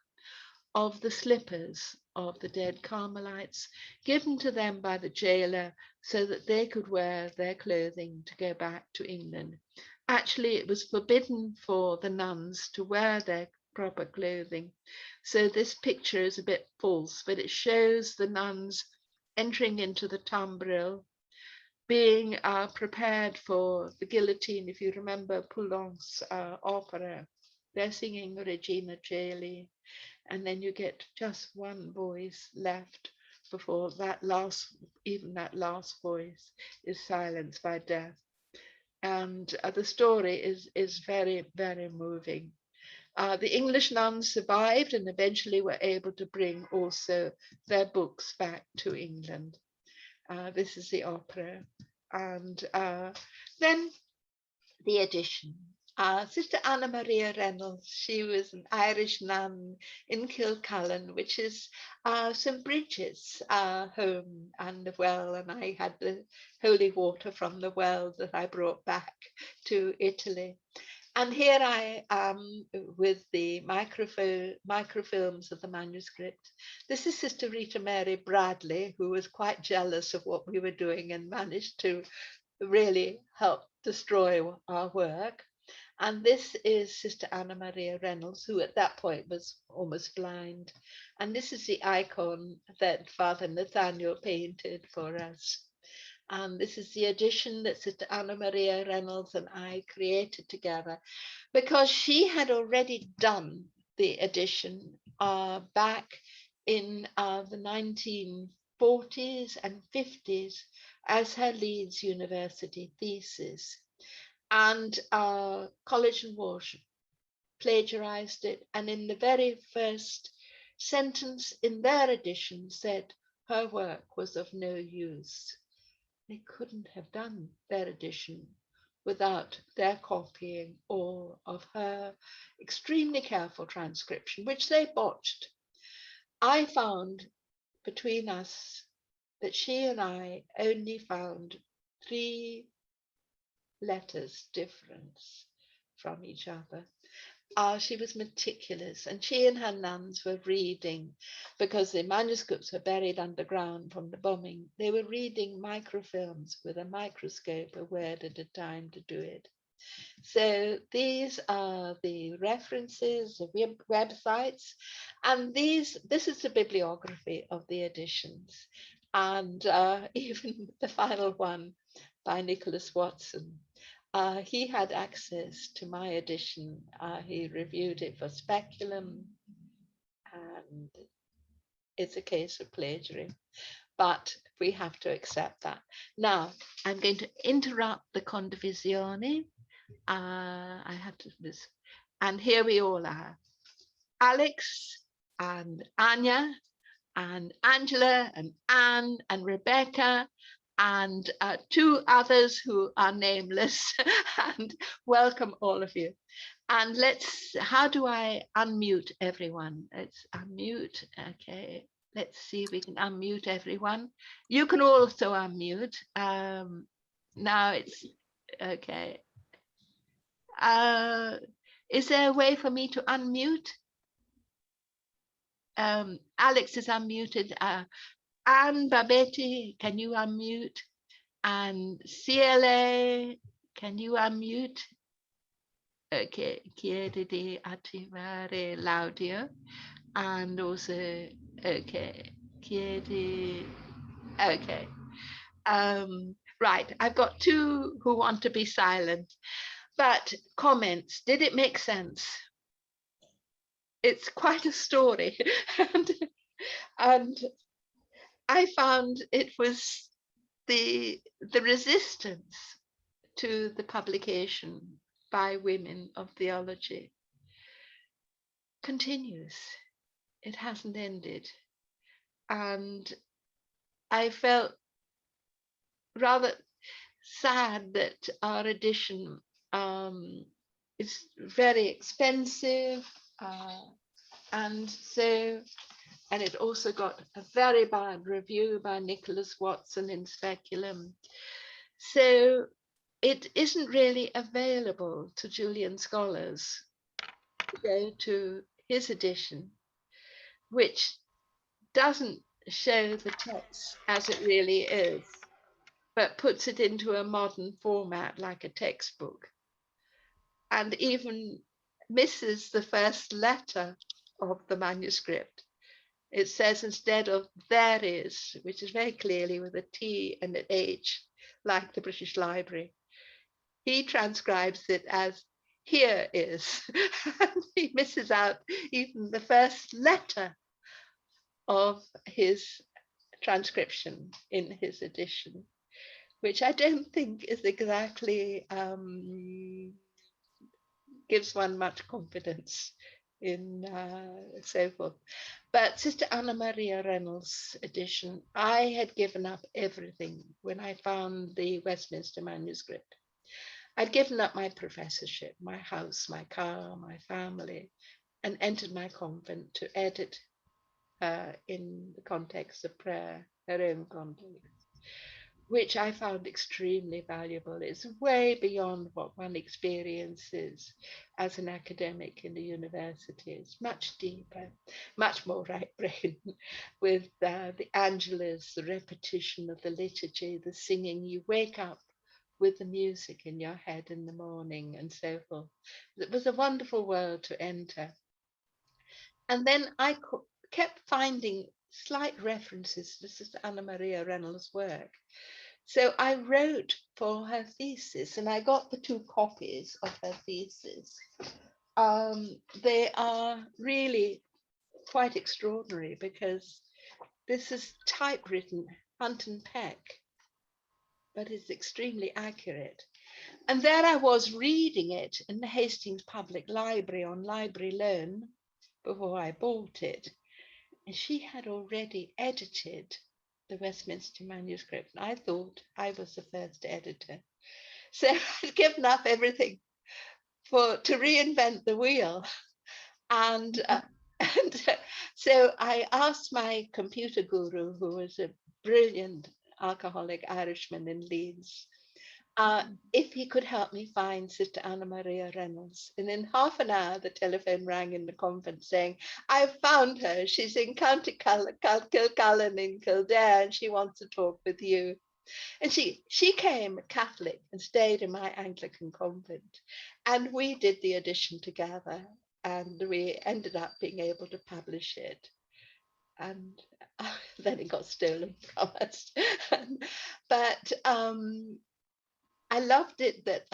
of the slippers of the dead Carmelites, given to them by the jailer so that they could wear their clothing to go back to England. Actually, it was forbidden for the nuns to wear their proper clothing. So this picture is a bit false, but it shows the nuns entering into the tambril, being prepared for the guillotine. If you remember Poulenc's opera, they're singing Regina Caeli, and then you get just one voice left before that last, even that last voice is silenced by death. And the story is very, very moving. The English nuns survived and eventually were able to bring also their books back to England. This is the opera. And then the edition. Sister Anna Maria Reynolds, she was an Irish nun in Kilcullen, which is St. Bridget's home and well, and I had the holy water from the well that I brought back to Italy. And here I am with the microfilms of the manuscript. This is Sister Rita Mary Bradley, who was quite jealous of what we were doing and managed to really help destroy our work. And this is Sister Anna Maria Reynolds, who at that point was almost blind. And this is the icon that Father Nathaniel painted for us. And this is the edition that Sister Anna Maria Reynolds and I created together, because she had already done the edition back in the 1940s and 50s as her Leeds University thesis. And College and Walsh plagiarized it, and in the very first sentence in their edition said her work was of no use. They couldn't have done their edition without their copying or of her extremely careful transcription, which they botched. I found between us that she and I only found 3 letters difference from each other. She was meticulous, and she and her nuns were reading, because the manuscripts were buried underground from the bombing. They were reading microfilms with a microscope, a word at a time, to do it. So these are the references, the websites, and this is the bibliography of the editions, and even the final one by Nicholas Watson. He had access to my edition. He reviewed it for Speculum, and it's a case of plagiarism, but we have to accept that. Now, I'm going to interrupt the condivisione. I had to this, and here we all are. Alex and Anya and Angela and Anne and Rebecca and 2 others who are nameless. And welcome all of you. And how do I unmute everyone? Let's unmute. Okay, let's see if we can unmute everyone. You can also unmute. Now it's okay. Is there a way for me to unmute? Alex is unmuted. Anne Babetti, can you unmute? And CLA, can you unmute? Okay, chiede di attivare l'audio. And also, okay, chiede, okay. Right, I've got 2 who want to be silent. But comments, did it make sense? It's quite a story. and I found it was the resistance to the publication by women of theology continues. It hasn't ended. And I felt rather sad that our edition is very expensive. And so And it also got a very bad review by Nicholas Watson in Speculum. So it isn't really available to Julian scholars to go to his edition, which doesn't show the text as it really is, but puts it into a modern format like a textbook, and even misses the first letter of the manuscript. It says instead of there is, which is very clearly with a T and an H, like the British Library, he transcribes it as here is. And he misses out even the first letter of his transcription in his edition, which I don't think is exactly gives one much confidence in so forth. But Sister Anna Maria Reynolds' edition, I had given up everything when I found the Westminster manuscript. I'd given up my professorship, my house, my car, my family, and entered my convent to edit in the context of prayer, her own context, which I found extremely valuable. It's way beyond what one experiences as an academic in the university. It's much deeper, much more right brain, with the angelus, the repetition of the liturgy, the singing. You wake up with the music in your head in the morning and so forth. It was a wonderful world to enter. And then I kept finding slight references to Sister Anna Maria Reynolds' work. So I wrote for her thesis, and I got the two copies of her thesis. They are really quite extraordinary because this is typewritten Hunt and Peck, but it's extremely accurate. And there I was reading it in the Hastings Public Library on library loan before I bought it. And she had already edited the Westminster manuscript. And I thought I was the first editor. So I'd given up everything to reinvent the wheel. And, and so I asked my computer guru, who was a brilliant alcoholic Irishman in Leeds, if he could help me find Sister Anna Maria Reynolds. And in half an hour, the telephone rang in the convent saying, I've found her. She's in County Kilcullen in Kildare, and she wants to talk with you. And she came Catholic and stayed in my Anglican convent. And we did the edition together, and we ended up being able to publish it. And then it got stolen from us. But I loved it that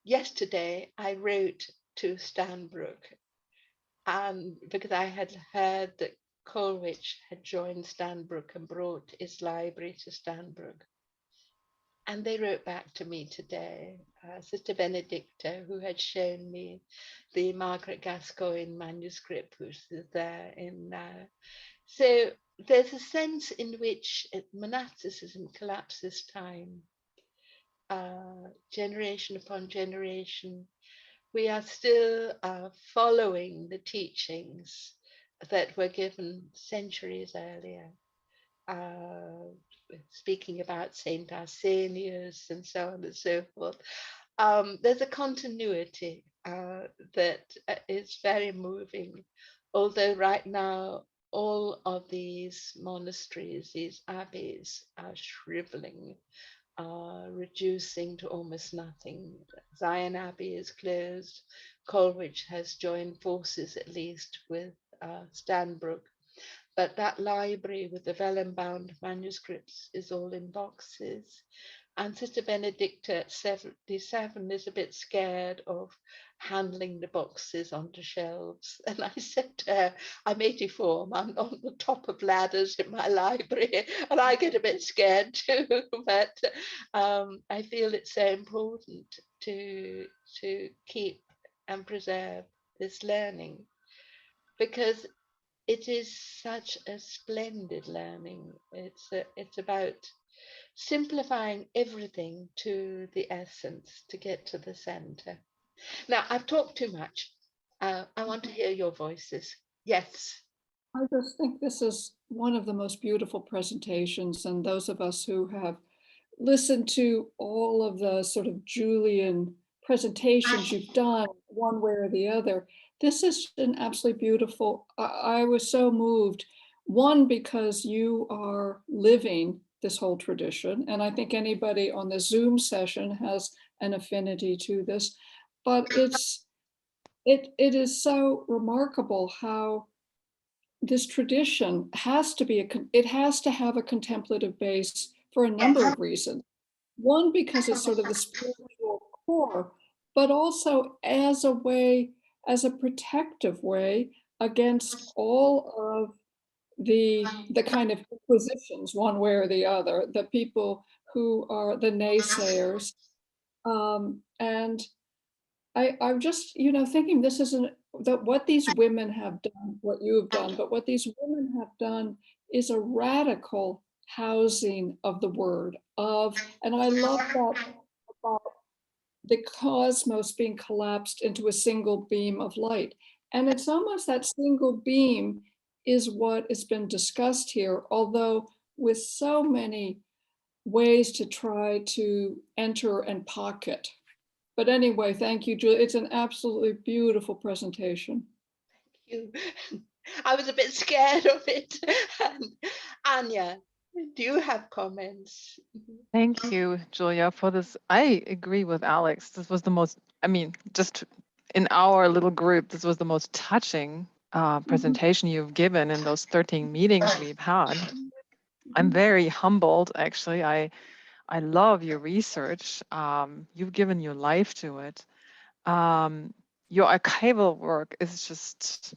yesterday I wrote to Stanbrook, and because I had heard that Coleridge had joined Stanbrook and brought his library to Stanbrook. And they wrote back to me today, Sister Benedicta, who had shown me the Margaret Gascoigne manuscript, which is there in now. So there's a sense in which monasticism collapses time. Generation upon generation, we are still following the teachings that were given centuries earlier, speaking about Saint Arsenius and so on and so forth. There's a continuity that is very moving, although right now all of these monasteries, these abbeys, are shriveling, reducing to almost nothing. Zion Abbey is closed. Coleridge has joined forces, at least, with Stanbrook. But that library with the vellum-bound manuscripts is all in boxes. And Sister Benedicta at 77 is a bit scared of handling the boxes onto shelves. And I said to her, I'm 84, I'm on the top of ladders in my library, and I get a bit scared too. But I feel it's so important to keep and preserve this learning, because it is such a splendid learning. It's about simplifying everything to the essence to get to the center. Now, I've talked too much. I want to hear your voices. Yes.
I just think this is one of the most beautiful presentations, and those of us who have listened to all of the sort of Julian presentations you've done, one way or the other, this is an absolutely beautiful. I was so moved. One, because you are living this whole tradition, and I think anybody on the Zoom session has an affinity to this. But it is so remarkable how this tradition has to be it has to have a contemplative base for a number of reasons. One, because it's sort of the spiritual core, but also as a way, as a protective way against all of the kind of inquisitions, one way or the other, the people who are the naysayers. And I'm just, thinking this isn't that what these women have done, what you have done, but what these women have done is a radical housing of the word of, and I love that about the cosmos being collapsed into a single beam of light. And it's almost that single beam is what has been discussed here, although with so many ways to try to enter and pocket. But anyway, thank you, Julia. It's an absolutely beautiful presentation.
You. I was a bit scared of it. Anya, do you have comments?
Thank you, Julia, for this. I agree with Alex. This was the most, I mean, just in our little group, this was the most touching presentation you've given in those 13 meetings we've had. I'm very humbled, actually. I love your research. You've given your life to it. Your archival work is just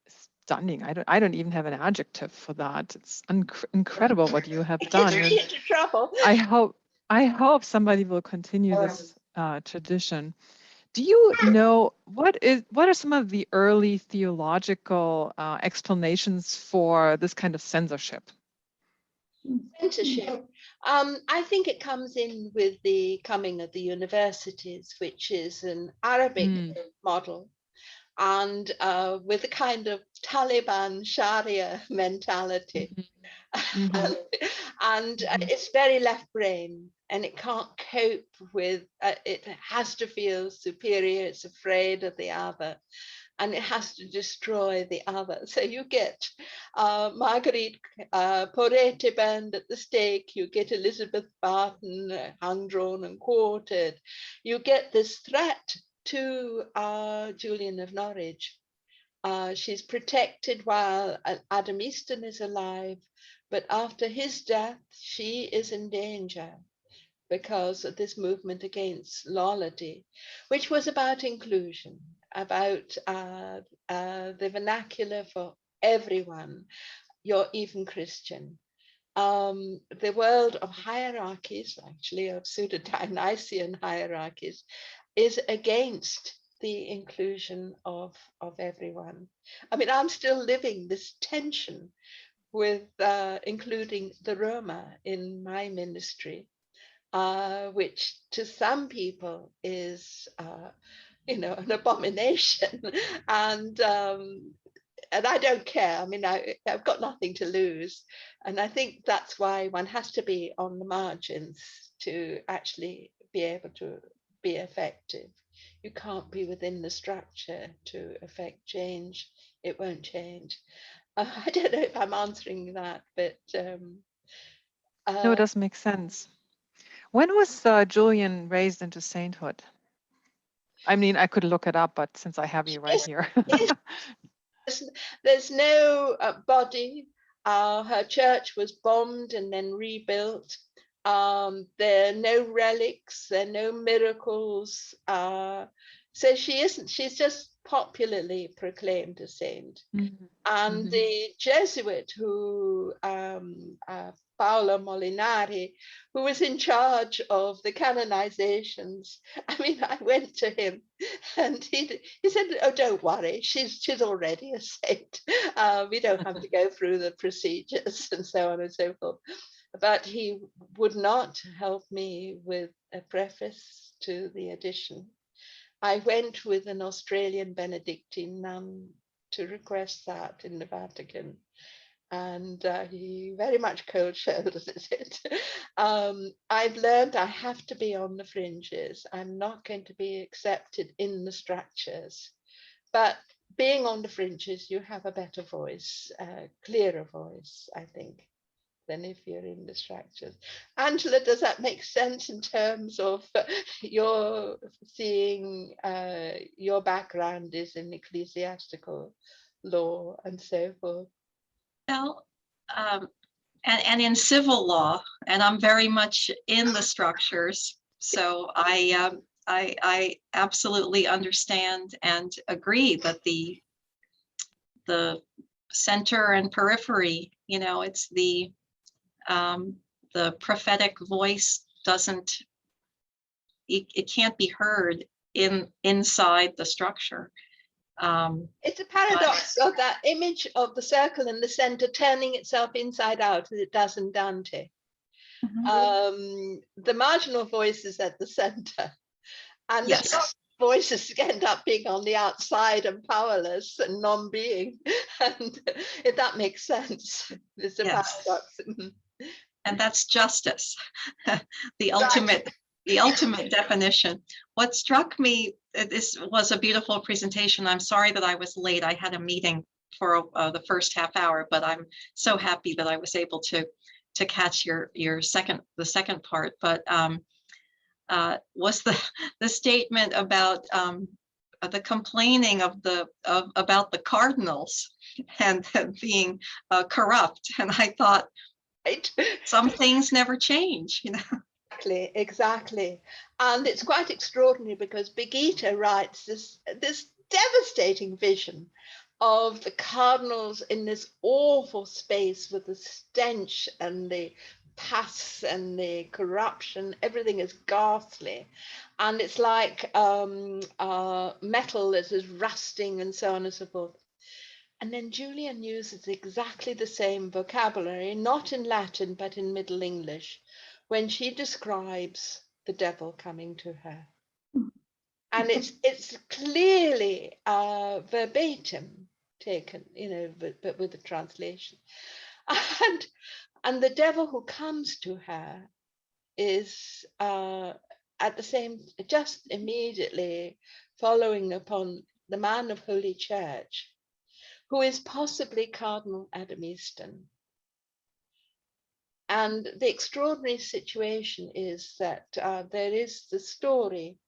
stunning. I don't even have an adjective for that. It's incredible what you have done.
Into trouble.
I hope somebody will continue this tradition. Do you know what are some of the early theological explanations for this kind of censorship?
Censorship. I think it comes in with the coming of the universities, which is an Arabic model, and with a kind of Taliban Sharia mentality. And it's very left brain, and it can't cope with it has to feel superior, it's afraid of the other, and it has to destroy the other. So you get Marguerite Porete burned at the stake, you get Elizabeth Barton hung, drawn and quartered, you get this threat to Julian of Norwich. She's protected while Adam Easton is alive, but after his death, she is in danger because of this movement against Lollardy, which was about inclusion, about the vernacular for everyone, you're even Christian. The world of hierarchies, actually of pseudo-Dionysian hierarchies, is against the inclusion of everyone. I mean, I'm still living this tension with including the Roma in my ministry, which to some people is, an abomination, and I don't care. I mean, I've got nothing to lose, and I think that's why one has to be on the margins to actually be able to be effective. You can't be within the structure to affect change. It won't change. I don't know if I'm answering that, but
no, it does make sense. When was Julian raised into sainthood? I mean, I could look it up, but since I have you right here.
There's no body. Her church was bombed and then rebuilt. There are no relics, there are no miracles. So she isn't, she's just popularly proclaimed a saint. And the Jesuit who, Paolo Molinari, who was in charge of the canonizations, I mean, I went to him and he said, oh, don't worry, she's already a saint. We don't have to go through the procedures and so on and so forth. But he would not help me with a preface to the edition. I went with an Australian Benedictine nun to request that in the Vatican. And he very much cold shoulders it. I've learned I have to be on the fringes. I'm not going to be accepted in the structures. But being on the fringes, you have a better voice, clearer voice, I think, than if you're in the structures. Angela, does that make sense in terms of your seeing your background is in ecclesiastical law and so forth?
Well, and in civil law, and I'm very much in the structures. So I absolutely understand and agree that the center and periphery, you know, it's the prophetic voice doesn't, it can't be heard inside the structure.
It's a paradox of that image of the circle in the center turning itself inside out as it does in Dante. The marginal voice is at the center, and the strong voices end up being on the outside and powerless and non-being. And if that makes sense, it's a paradox.
And that's justice, the ultimate definition. What struck me, this was a beautiful presentation. I'm sorry that I was late. I had a meeting for the first half hour, but I'm so happy that I was able to catch the second part. But was the statement about the complaining about the cardinals and being corrupt, and I thought, some things never change, you know.
Exactly. And it's quite extraordinary because Birgitta writes this devastating vision of the cardinals in this awful space with the stench and the pus and the corruption. Everything is ghastly. And it's like metal that is rusting and so on and so forth. And then Julian uses exactly the same vocabulary, not in Latin, but in Middle English, when she describes the devil coming to her. And it's clearly verbatim taken, you know, but with the translation. And the devil who comes to her is at the same, just immediately following upon the man of Holy Church, who is possibly Cardinal Adam Easton. And the extraordinary situation is that there is the story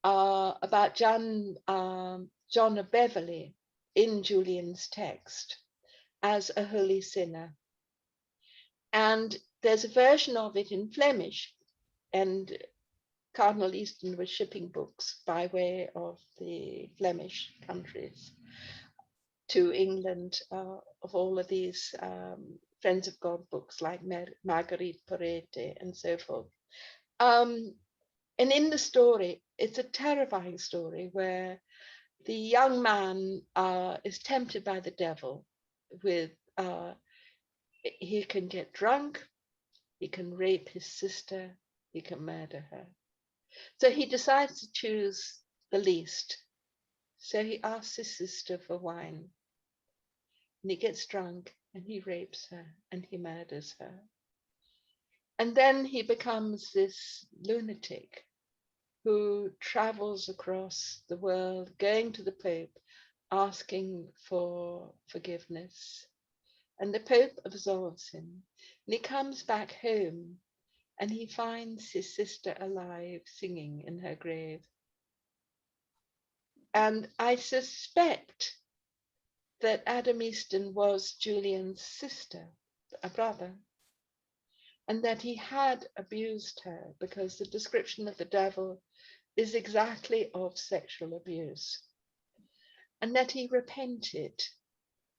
about John of Beverley in Julian's text as a holy sinner. And there's a version of it in Flemish, and Cardinal Easton was shipping books by way of the Flemish countries to England of all of these Friends of God books like Marguerite Porete and so forth. And in the story, it's a terrifying story where the young man is tempted by the devil with, he can get drunk, he can rape his sister, he can murder her. So he decides to choose the least. So he asks his sister for wine, and he gets drunk and he rapes her and he murders her. And then he becomes this lunatic who travels across the world, going to the Pope, asking for forgiveness. And the Pope absolves him. And he comes back home and he finds his sister alive, singing in her grave. And I suspect that Adam Easton was Julian's sister, a brother, and that he had abused her, because the description of the devil is exactly of sexual abuse, and that he repented,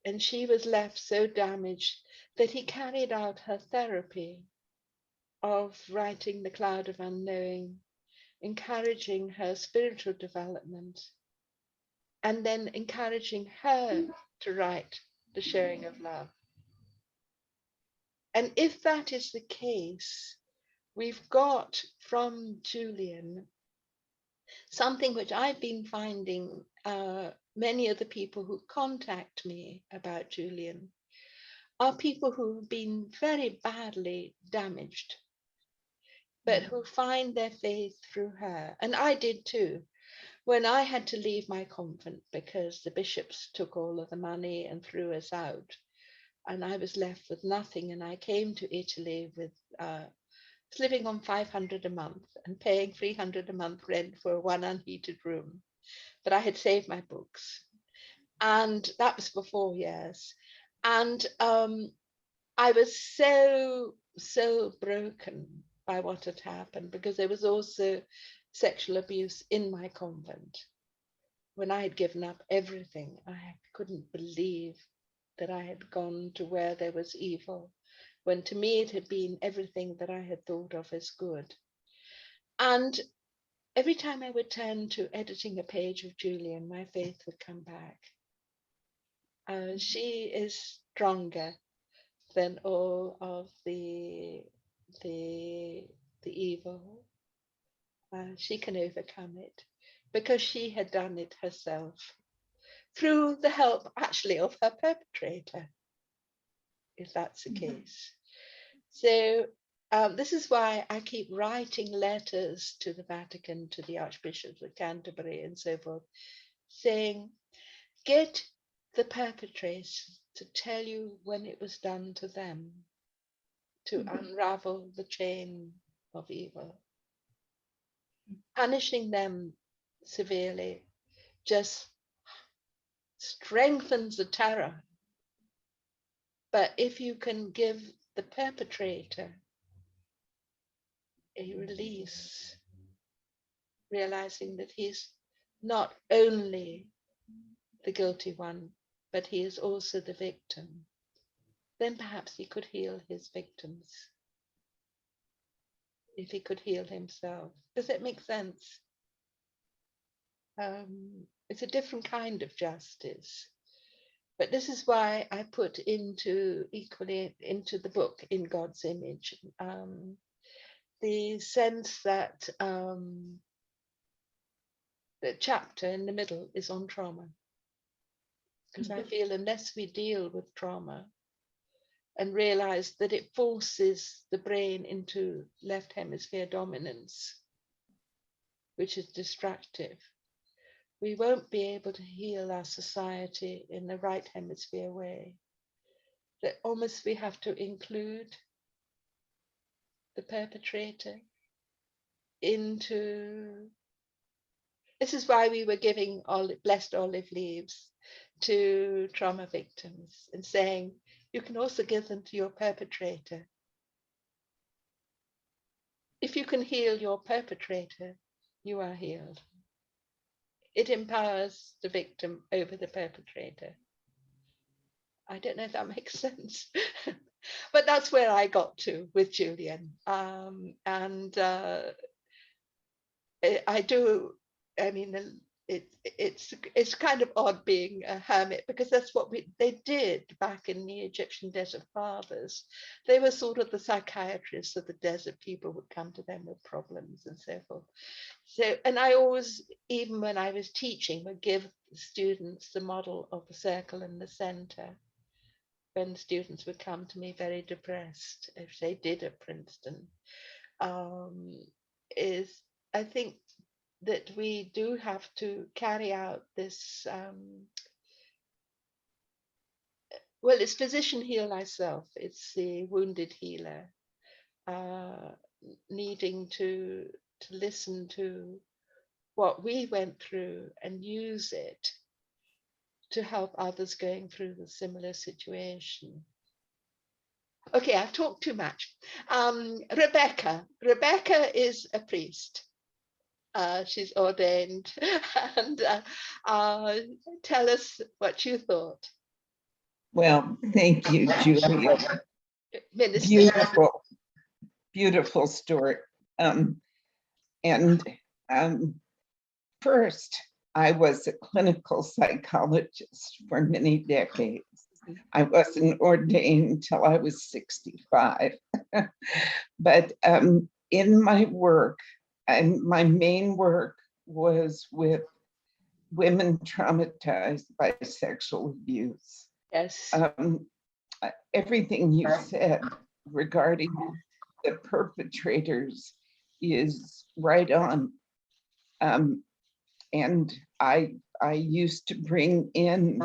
and she was left so damaged that he carried out her therapy of writing The Cloud of Unknowing, encouraging her spiritual development, and then encouraging her to write The Sharing of Love. And if that is the case, we've got from Julian something which I've been finding many of the people who contact me about Julian are people who've been very badly damaged, but who find their faith through her. And I did too. When I had to leave my convent because the bishops took all of the money and threw us out, and I was left with nothing, and I came to Italy with living on 500 a month and paying 300 a month rent for one unheated room. But I had saved my books, and that was for 4 years. And I was so broken by what had happened, because there was also sexual abuse in my convent. When I had given up everything, I couldn't believe that I had gone to where there was evil, when to me it had been everything that I had thought of as good. And every time I would turn to editing a page of Julian, my faith would come back. She is stronger than all of the evil. She can overcome it because she had done it herself through the help actually of her perpetrator, if that's the case. So this is why I keep writing letters to the Vatican, to the Archbishops of Canterbury and so forth, saying, get the perpetrators to tell you when it was done to them, to unravel the chain of evil. Punishing them severely just strengthens the terror. But if you can give the perpetrator a release, realizing that he's not only the guilty one, but he is also the victim, then perhaps he could heal his victims if he could heal himself. Does it make sense? It's a different kind of justice. But this is why I put equally into the book, In God's Image, the sense that the chapter in the middle is on trauma. Because I feel unless we deal with trauma and realize that it forces the brain into left hemisphere dominance, which is destructive, we won't be able to heal our society in the right hemisphere way. That almost we have to include the perpetrator into. This is why we were giving blessed olive leaves to trauma victims and saying, you can also give them to your perpetrator. If you can heal your perpetrator, you are healed. It empowers the victim over the perpetrator. I don't know if that makes sense, but that's where I got to with Julian. It's kind of odd being a hermit, because that's what they did back in the Egyptian desert fathers. They were sort of the psychiatrists of the desert. People would come to them with problems and so forth. So, and I always, even when I was teaching, would give students the model of the circle and the center. When students would come to me very depressed, if they did at Princeton, is I think that we do have to carry out this, well, it's physician heal thyself. It's the wounded healer needing to listen to what we went through and use it to help others going through the similar situation. Okay, I've talked too much. Rebecca is a priest. She's ordained, and tell us what you thought.
Well, thank you, Julia.
Minister.
Beautiful story. First, I was a clinical psychologist for many decades. I wasn't ordained until I was 65. But in my work, and my main work was with women traumatized by sexual abuse.
Yes.
Everything you said regarding the perpetrators is right on. And I used to bring in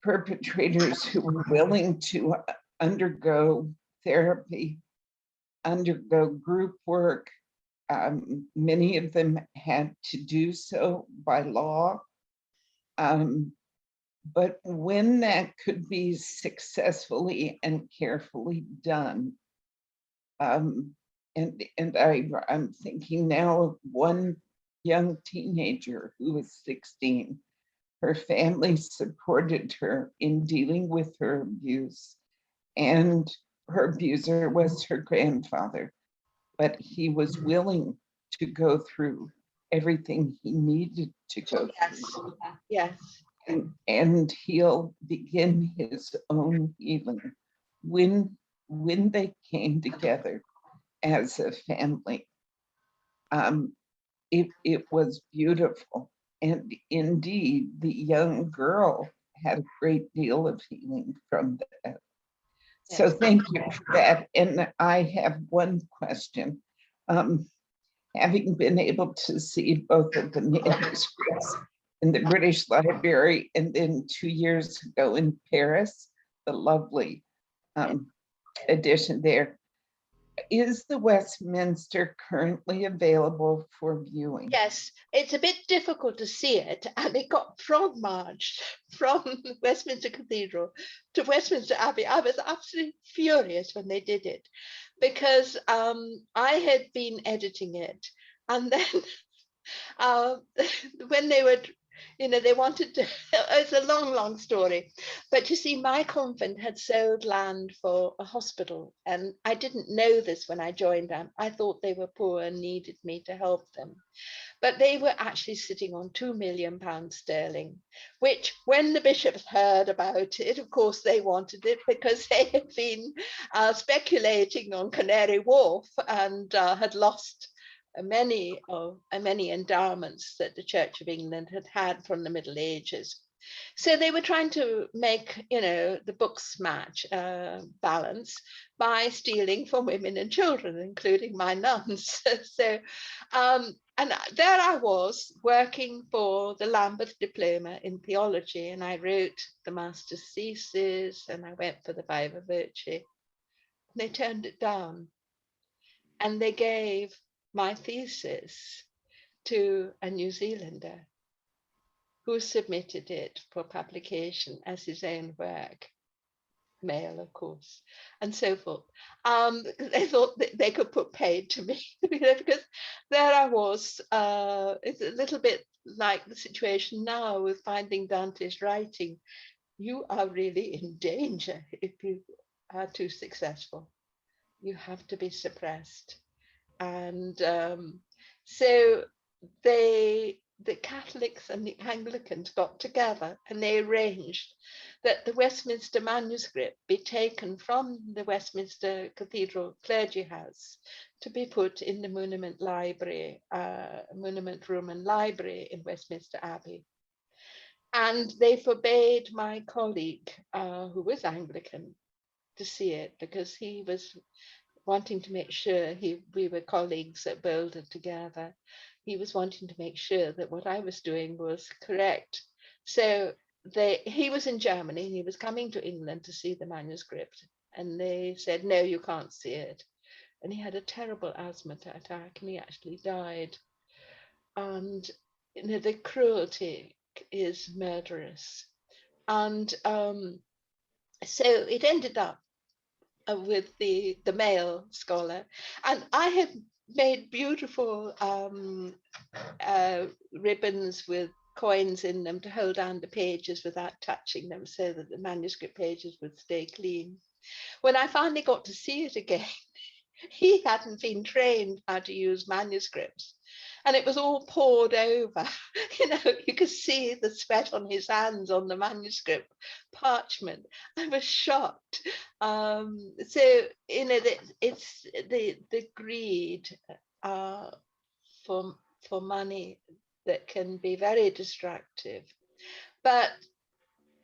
perpetrators who were willing to undergo therapy, undergo group work. Many of them had to do so by law. But when that could be successfully and carefully done, I'm thinking now of one young teenager who was 16. Her family supported her in dealing with her abuse, and her abuser was her grandfather, but he was willing to go through everything he needed to go through.
Yes.
And he'll begin his own healing when they came together as a family. It was beautiful. And indeed, the young girl had a great deal of healing from that. So
Yes.
thank you for that. And I have one question. Having been able to see both of the manuscripts in the British Library and then 2 years ago in Paris, the lovely edition there, is the Westminster currently available for viewing?
Yes, it's a bit difficult to see it, and it got frog marched from Westminster Cathedral to Westminster Abbey. I was absolutely furious when they did it, because I had been editing it, and then when they were, they wanted to, it's a long story, but you see, my convent had sold land for a hospital, and I didn't know this when I joined them. I thought they were poor and needed me to help them. But they were actually sitting on £2 million sterling, which when the bishops heard about it, of course, they wanted it because they had been speculating on Canary Wharf and had lost many endowments that the Church of England had from the Middle Ages. So they were trying to make, the books match balance by stealing from women and children, including my nuns. So, and there I was working for the Lambeth Diploma in Theology, and I wrote the master's thesis, and I went for the Viva Voce. They turned it down, and they gave my thesis to a New Zealander who submitted it for publication as his own work, male, of course, and so forth. They thought that they could put paid to me, because there I was. It's a little bit like the situation now with finding Dante's writing. You are really in danger if you are too successful. You have to be suppressed. And so the Catholics and the Anglicans got together and they arranged that the Westminster manuscript be taken from the Westminster Cathedral Clergy House to be put in the Monument Library, Monument Room and Library in Westminster Abbey. And they forbade my colleague, who was Anglican, to see it, because he was wanting to make sure we were colleagues at Boulder together. He was wanting to make sure that what I was doing was correct. So he was in Germany, he was coming to England to see the manuscript, and they said, no, you can't see it. And he had a terrible asthma attack, and he actually died. And the cruelty is murderous. And so it ended up with the male scholar, and I had made beautiful ribbons with coins in them to hold down the pages without touching them, so that the manuscript pages would stay clean. When I finally got to see it again, he hadn't been trained how to use manuscripts, and it was all poured over. You could see the sweat on his hands on the manuscript parchment. I was shocked. So it's the greed for for money that can be very destructive. But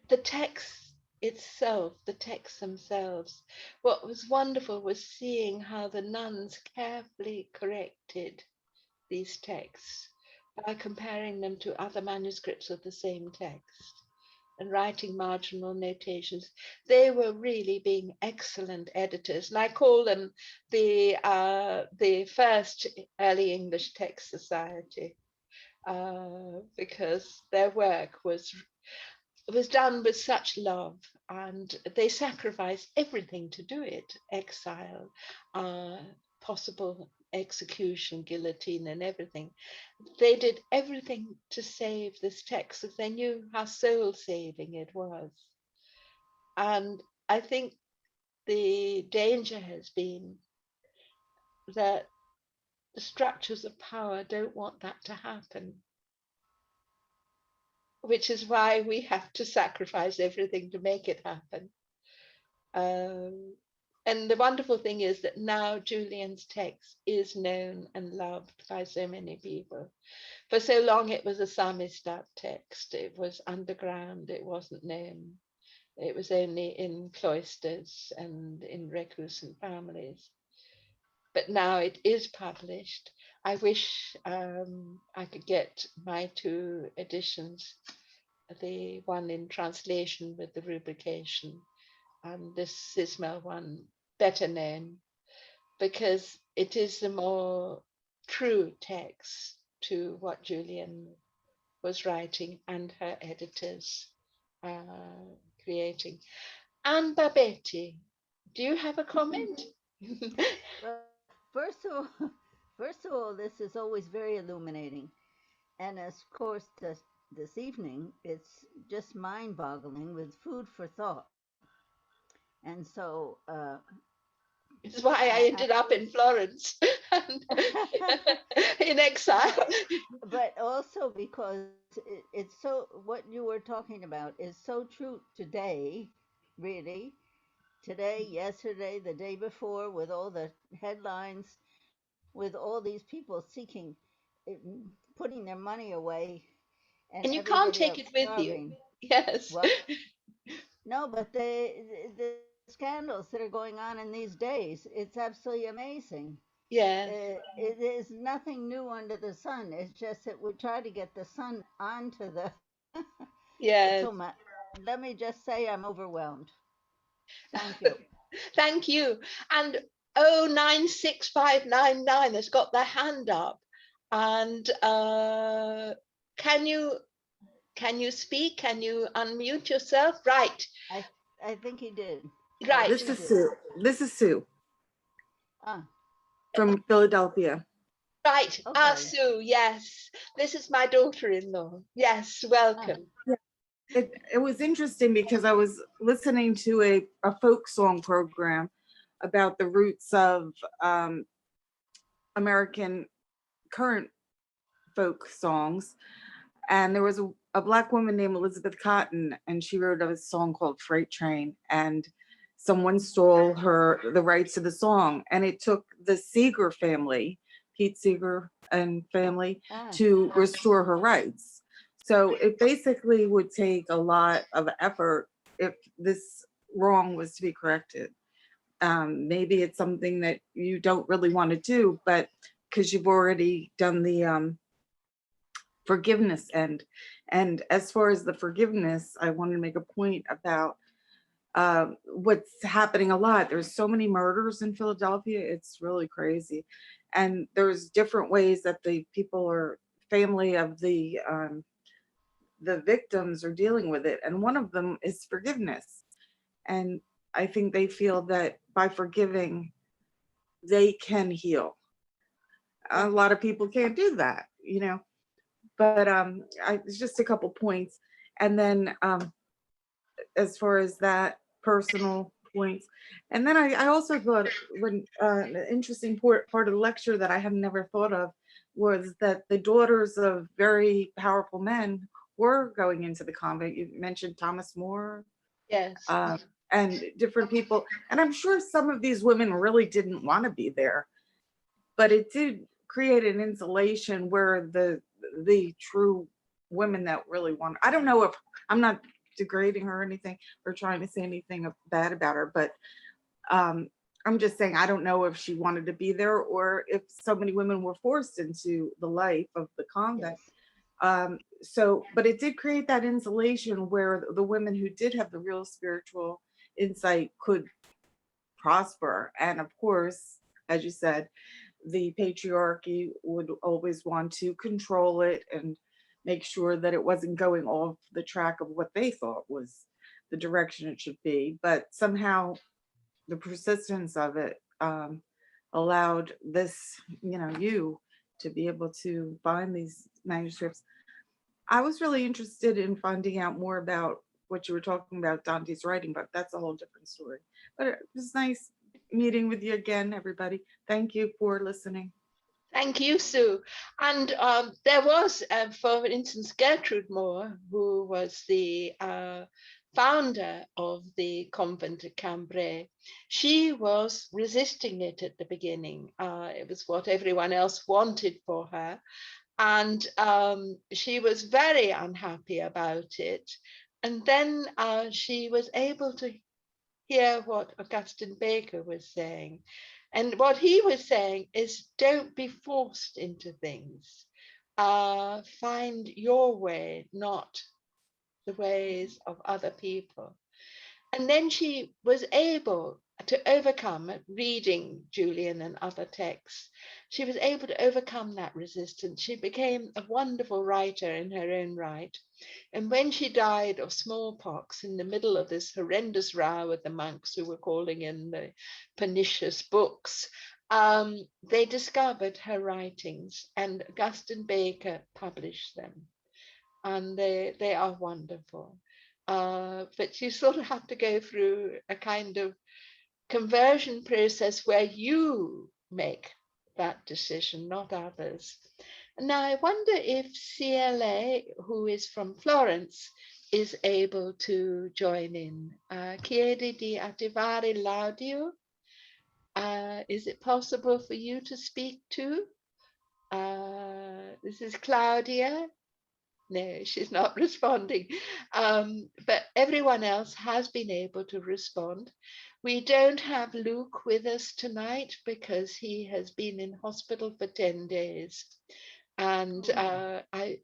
the text itself, the texts themselves, what was wonderful was seeing how the nuns carefully corrected these texts by comparing them to other manuscripts of the same text and writing marginal notations. They were really being excellent editors, and I call them the first early English text society because their work was done with such love, and they sacrificed everything to do it: exile, possible execution, guillotine, and everything. They did everything to save this text because they knew how soul saving it was. And I think the danger has been that the structures of power don't want that to happen, which is why we have to sacrifice everything to make it happen. And the wonderful thing is that now Julian's text is known and loved by so many people. For so long, it was a samizdat text. It was underground. It wasn't known. It was only in cloisters and in reclusant families. But now it is published. I wish I could get my 2 editions, the one in translation with the rubrication and this Sismel one better known, because it is the more true text to what Julian was writing and her editors creating. Anne Babetti, do you have a comment?
Well, first of all, this is always very illuminating, and of course, this evening, it's just mind-boggling with food for thought. And so,
This is why I ended up in Florence in exile.
but also because it's so, what you were talking about is so true today, really. Today, yesterday, the day before, with all the headlines, with all these people seeking, eh, putting their money away,
And you can't
everybody
take
else
it with
starving.
you. Yes.
What? No, but the scandals that are going on in these days, it's absolutely amazing.
Yes.
It is nothing new under the sun. It's just that we try to get the sun onto the. It's
Yes.
so much. Let me just say, I'm overwhelmed. Thank you.
Thank you. And 096599 has got their hand up. And can you speak? Can you unmute yourself? Right.
I think he did.
Right.
This is Sue. This is Sue
Ah,
from Philadelphia.
Right.
okay.
Sue, yes. This is my daughter-in-law. Yes, welcome.
It was interesting because I was listening to a folk song program about the roots of American current folk songs. And there was a Black woman named Elizabeth Cotton, and she wrote a song called Freight Train. And someone stole the rights to the song. And it took the Seeger family, Pete Seeger and family, to restore her rights. So it basically would take a lot of effort if this wrong was to be corrected. Maybe it's something that you don't really want to do, but because you've already done the forgiveness end. And as far as the forgiveness, I want to make a point about what's happening a lot. There's so many murders in Philadelphia. It's really crazy. And there's different ways that the people or family of the victims are dealing with it. And one of them is forgiveness. And I think they feel that by forgiving, they can heal. A lot of people can't do that, you know. But it's just a couple points. And then as far as that personal points. And then I also thought when an interesting part of the lecture that I had never thought of was that the daughters of very powerful men were going into the convent. You mentioned Thomas More.
Yes.
And different people. And I'm sure some of these women really didn't want to be there, but it did create an insulation where the true women that really want, I don't know if, I'm not degrading her or anything or trying to say anything bad about her, but I'm just saying, I don't know if she wanted to be there or if so many women were forced into the life of the convent.
Yes.
So, but it did create that insulation where the women who did have the real spiritual insight could prosper. And of course, as you said, the patriarchy would always want to control it and make sure that it wasn't going off the track of what they thought was the direction it should be. But somehow the persistence of it allowed this, you to be able to find these manuscripts. I was really interested in finding out more about what you were talking about, Dante's writing, but that's a whole different story. But it was nice meeting with you again, everybody. Thank you for listening.
Thank you, Sue. And there was, for instance, Gertrude Moore, who was the founder of the convent at Cambrai. She was resisting it at the beginning. It was what everyone else wanted for her. And she was very unhappy about it. And then she was able to hear what Augustine Baker was saying. And what he was saying is, don't be forced into things. Find your way, not the ways of other people. And then she was able to overcome, reading Julian and other texts, she was able to overcome that resistance. She became a wonderful writer in her own right. And when she died of smallpox in the middle of this horrendous row with the monks who were calling in the pernicious books, they discovered her writings, and Augustine Baker published them. And they are wonderful. But you sort of have to go through a kind of conversion process where you make that decision, not others. Now, I wonder if CLA, who is from Florence, is able to join in. Chiedi di attivare l'audio. Is it possible for you to speak too? This is Claudia. No, she's not responding. But everyone else has been able to respond. We don't have Luke with us tonight because he has been in hospital for 10 days. And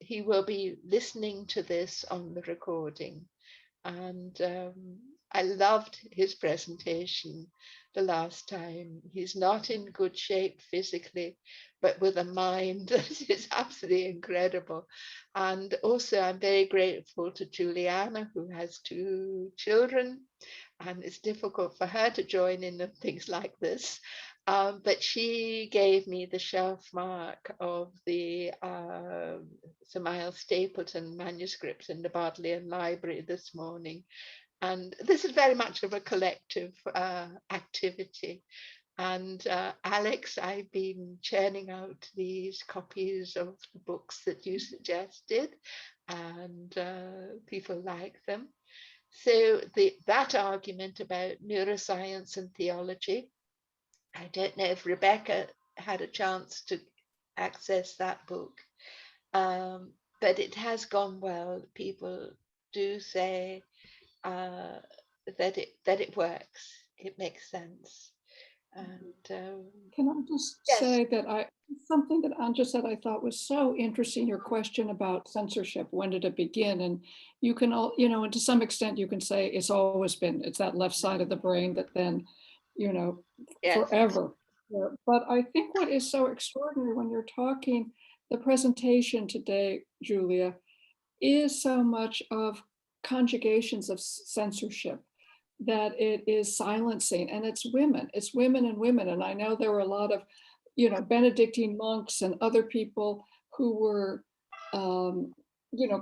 he will be listening to this on the recording. And I loved his presentation the last time. He's not in good shape physically, but with a mind that is absolutely incredible. And also, I'm very grateful to Juliana, who has 2 children, and it's difficult for her to join in on things like this. But she gave me the shelf mark of the Sir Miles Stapleton manuscripts in the Bodleian Library this morning. And this is very much of a collective activity. And Alex, I've been churning out these copies of the books that you suggested, and people like them. So that argument about neuroscience and theology, I don't know if Rebecca had a chance to access that book, but it has gone well. People do say that it works. It makes sense. And
Can I just
yes.
say that something that Anja said I thought was so interesting, your question about censorship, when did it begin? And you can all, and to some extent you can say it's always been, it's that left side of the brain that then,
Yes.
forever. But I think what is so extraordinary when you're talking, the presentation today, Julia, is so much of conjugations of censorship, that it is silencing, and it's women and women. And I know there were a lot of, Benedictine monks and other people who were,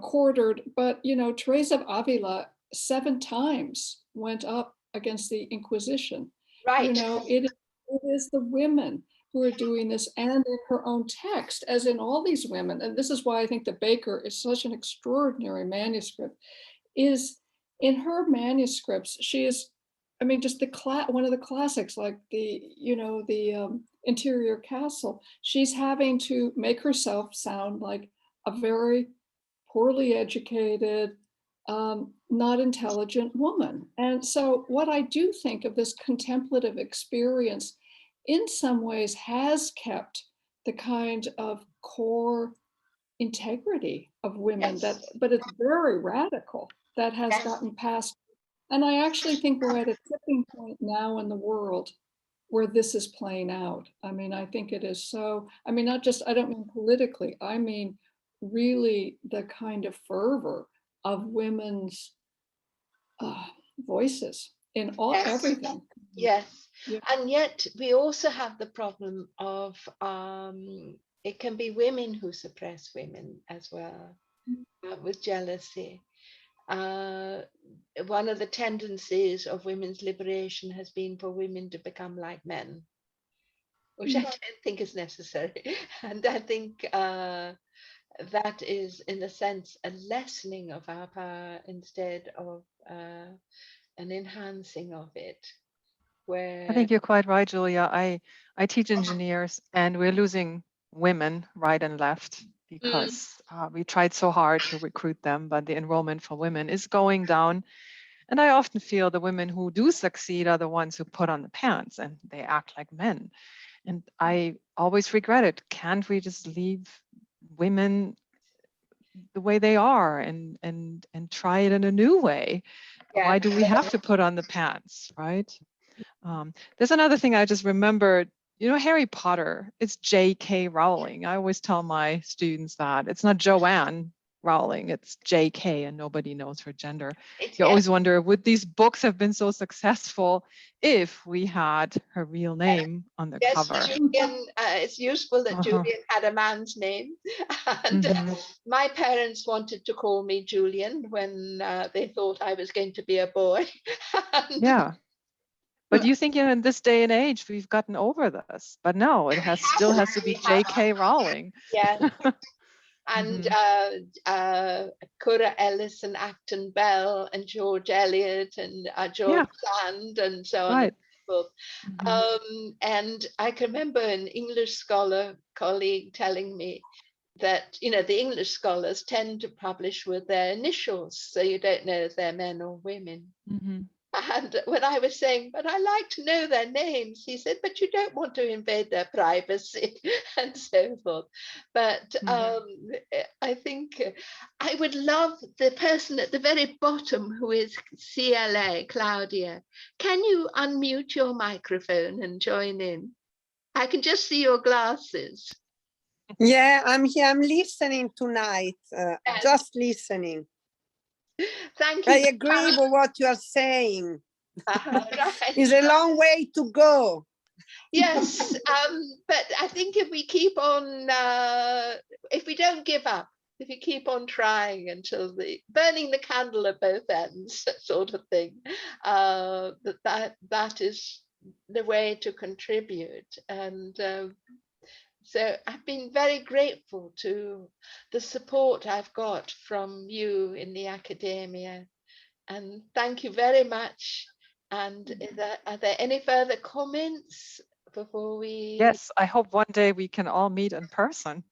quartered, but, Teresa of Avila 7 times went up against the Inquisition.
Right.
It is the women who are doing this, and in her own text, as in all these women. And this is why I think the Baker is such an extraordinary manuscript, is in her manuscripts, she is, just one of the classics, like the interior castle. She's having to make herself sound like a very poorly educated, not intelligent woman. And so what I do think of this contemplative experience in some ways has kept the kind of core integrity of women,
Yes.
but it's very radical, that has
Yes.
gotten past. And I actually think we're at a tipping point now in the world where this is playing out. I mean, I think it is so, I mean, not just, I don't mean politically, I mean really the kind of fervor of women's voices in all
Yes.
everything.
Yes.
Yeah.
And yet we also have the problem of it can be women who suppress women as well, with jealousy. One of the tendencies of women's liberation has been for women to become like men, which I don't think is necessary. And I think that is, in a sense, a lessening of our power instead of an enhancing of it.
I think you're quite right, Julia. I teach engineers, and we're losing women right and left because we tried so hard to recruit them, but the enrollment for women is going down. And I often feel the women who do succeed are the ones who put on the pants and they act like men. And I always regret it. Can't we just leave women the way they are and try it in a new way?
Yeah.
Why do we have to put on the pants, right? There's another thing I just remembered. You know, Harry Potter, it's J.K. Rowling. I always tell my students that it's not Joanne Rowling, it's J.K. and nobody knows her gender. You always wonder, would these books have been so successful if we had her real name on the cover?
Julian, it's useful that Julian had a man's name. And my parents wanted to call me Julian when they thought I was going to be a boy.
Yeah. But you think, in this day and age, we've gotten over this. But no, it still has to be J.K. Rowling.
Yeah. And Cora Ellis and Acton Bell and George Eliot and George Sand and so on.
Right.
And so forth. And I can remember an English scholar colleague telling me that, you know, the English scholars tend to publish with their initials, so you don't know if they're men or women. And when I was saying, but I like to know their names, he said, but you don't want to invade their privacy and so forth. But I think I would love the person at the very bottom who is CLA, Claudia. Can you unmute your microphone and join in? I can just see your glasses.
Yeah, I'm here. I'm listening tonight, just listening.
Thank you.
I agree with what you are saying.
Right.
It's a long way to go.
Yes, but I think if we keep on, if we don't give up, if you keep on trying until burning the candle at both ends, sort of thing, that is the way to contribute. And so I've been very grateful to the support I've got from you in the academia. And thank you very much. And are there any further comments before we?
Yes, I hope one day we can all meet in person.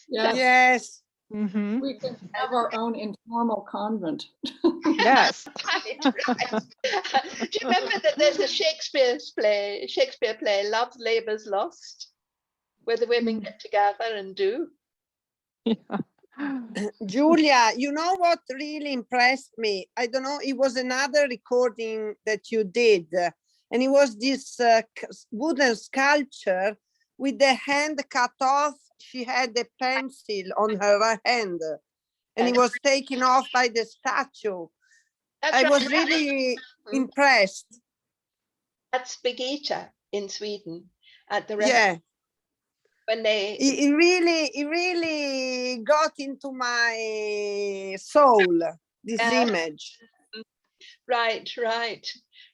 Yes.
We can have our own informal convent.
Yes.
Right. Do you remember that there's a Shakespeare play, Love's Labour's Lost, where the women get together and do?
Julia, you know what really impressed me? I don't know, it was another recording that you did, and it was this wooden sculpture with the hand cut off. She had a pencil on her hand, and it was taken off by the statue. I was really impressed.
That's Birgitta in Sweden at the
Yeah.
When they
it really got into my soul, this image.
Right.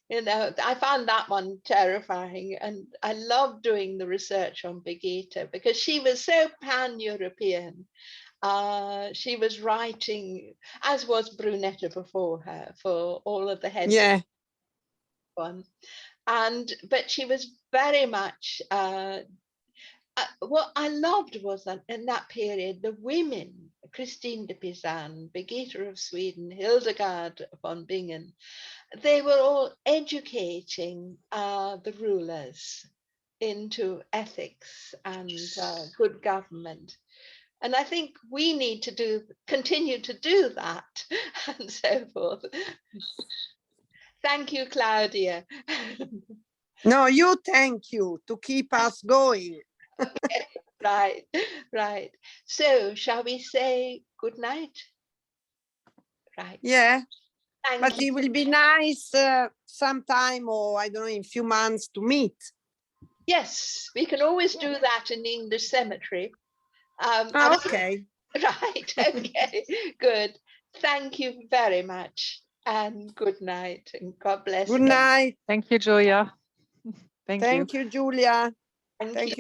You know, I found that one terrifying, and I love doing the research on Birgitta because she was so pan-European. She was writing, as was Brunetta before her, for all of the heads.
Yeah.
One. But she was very much, what I loved was that in that period, the women, Christine de Pizan, Birgitta of Sweden, Hildegard von Bingen, they were all educating the rulers into ethics and good government. And I think we need to continue to do that and so forth. Thank you, Claudia.
No, you thank you to keep us going.
Okay, right, right. So shall we say good night? Right.
Yeah,
Thank
but
you.
it will be nice sometime, or I don't know, in a few months to meet.
Yes, we can always do that in the English cemetery. And I-
Okay.
Right, okay, good. Thank you very much and good night and God bless.
Good night.
Thank you, Julia. Thank you.
Thank you, Julia.
Thank
Thank
you.
you.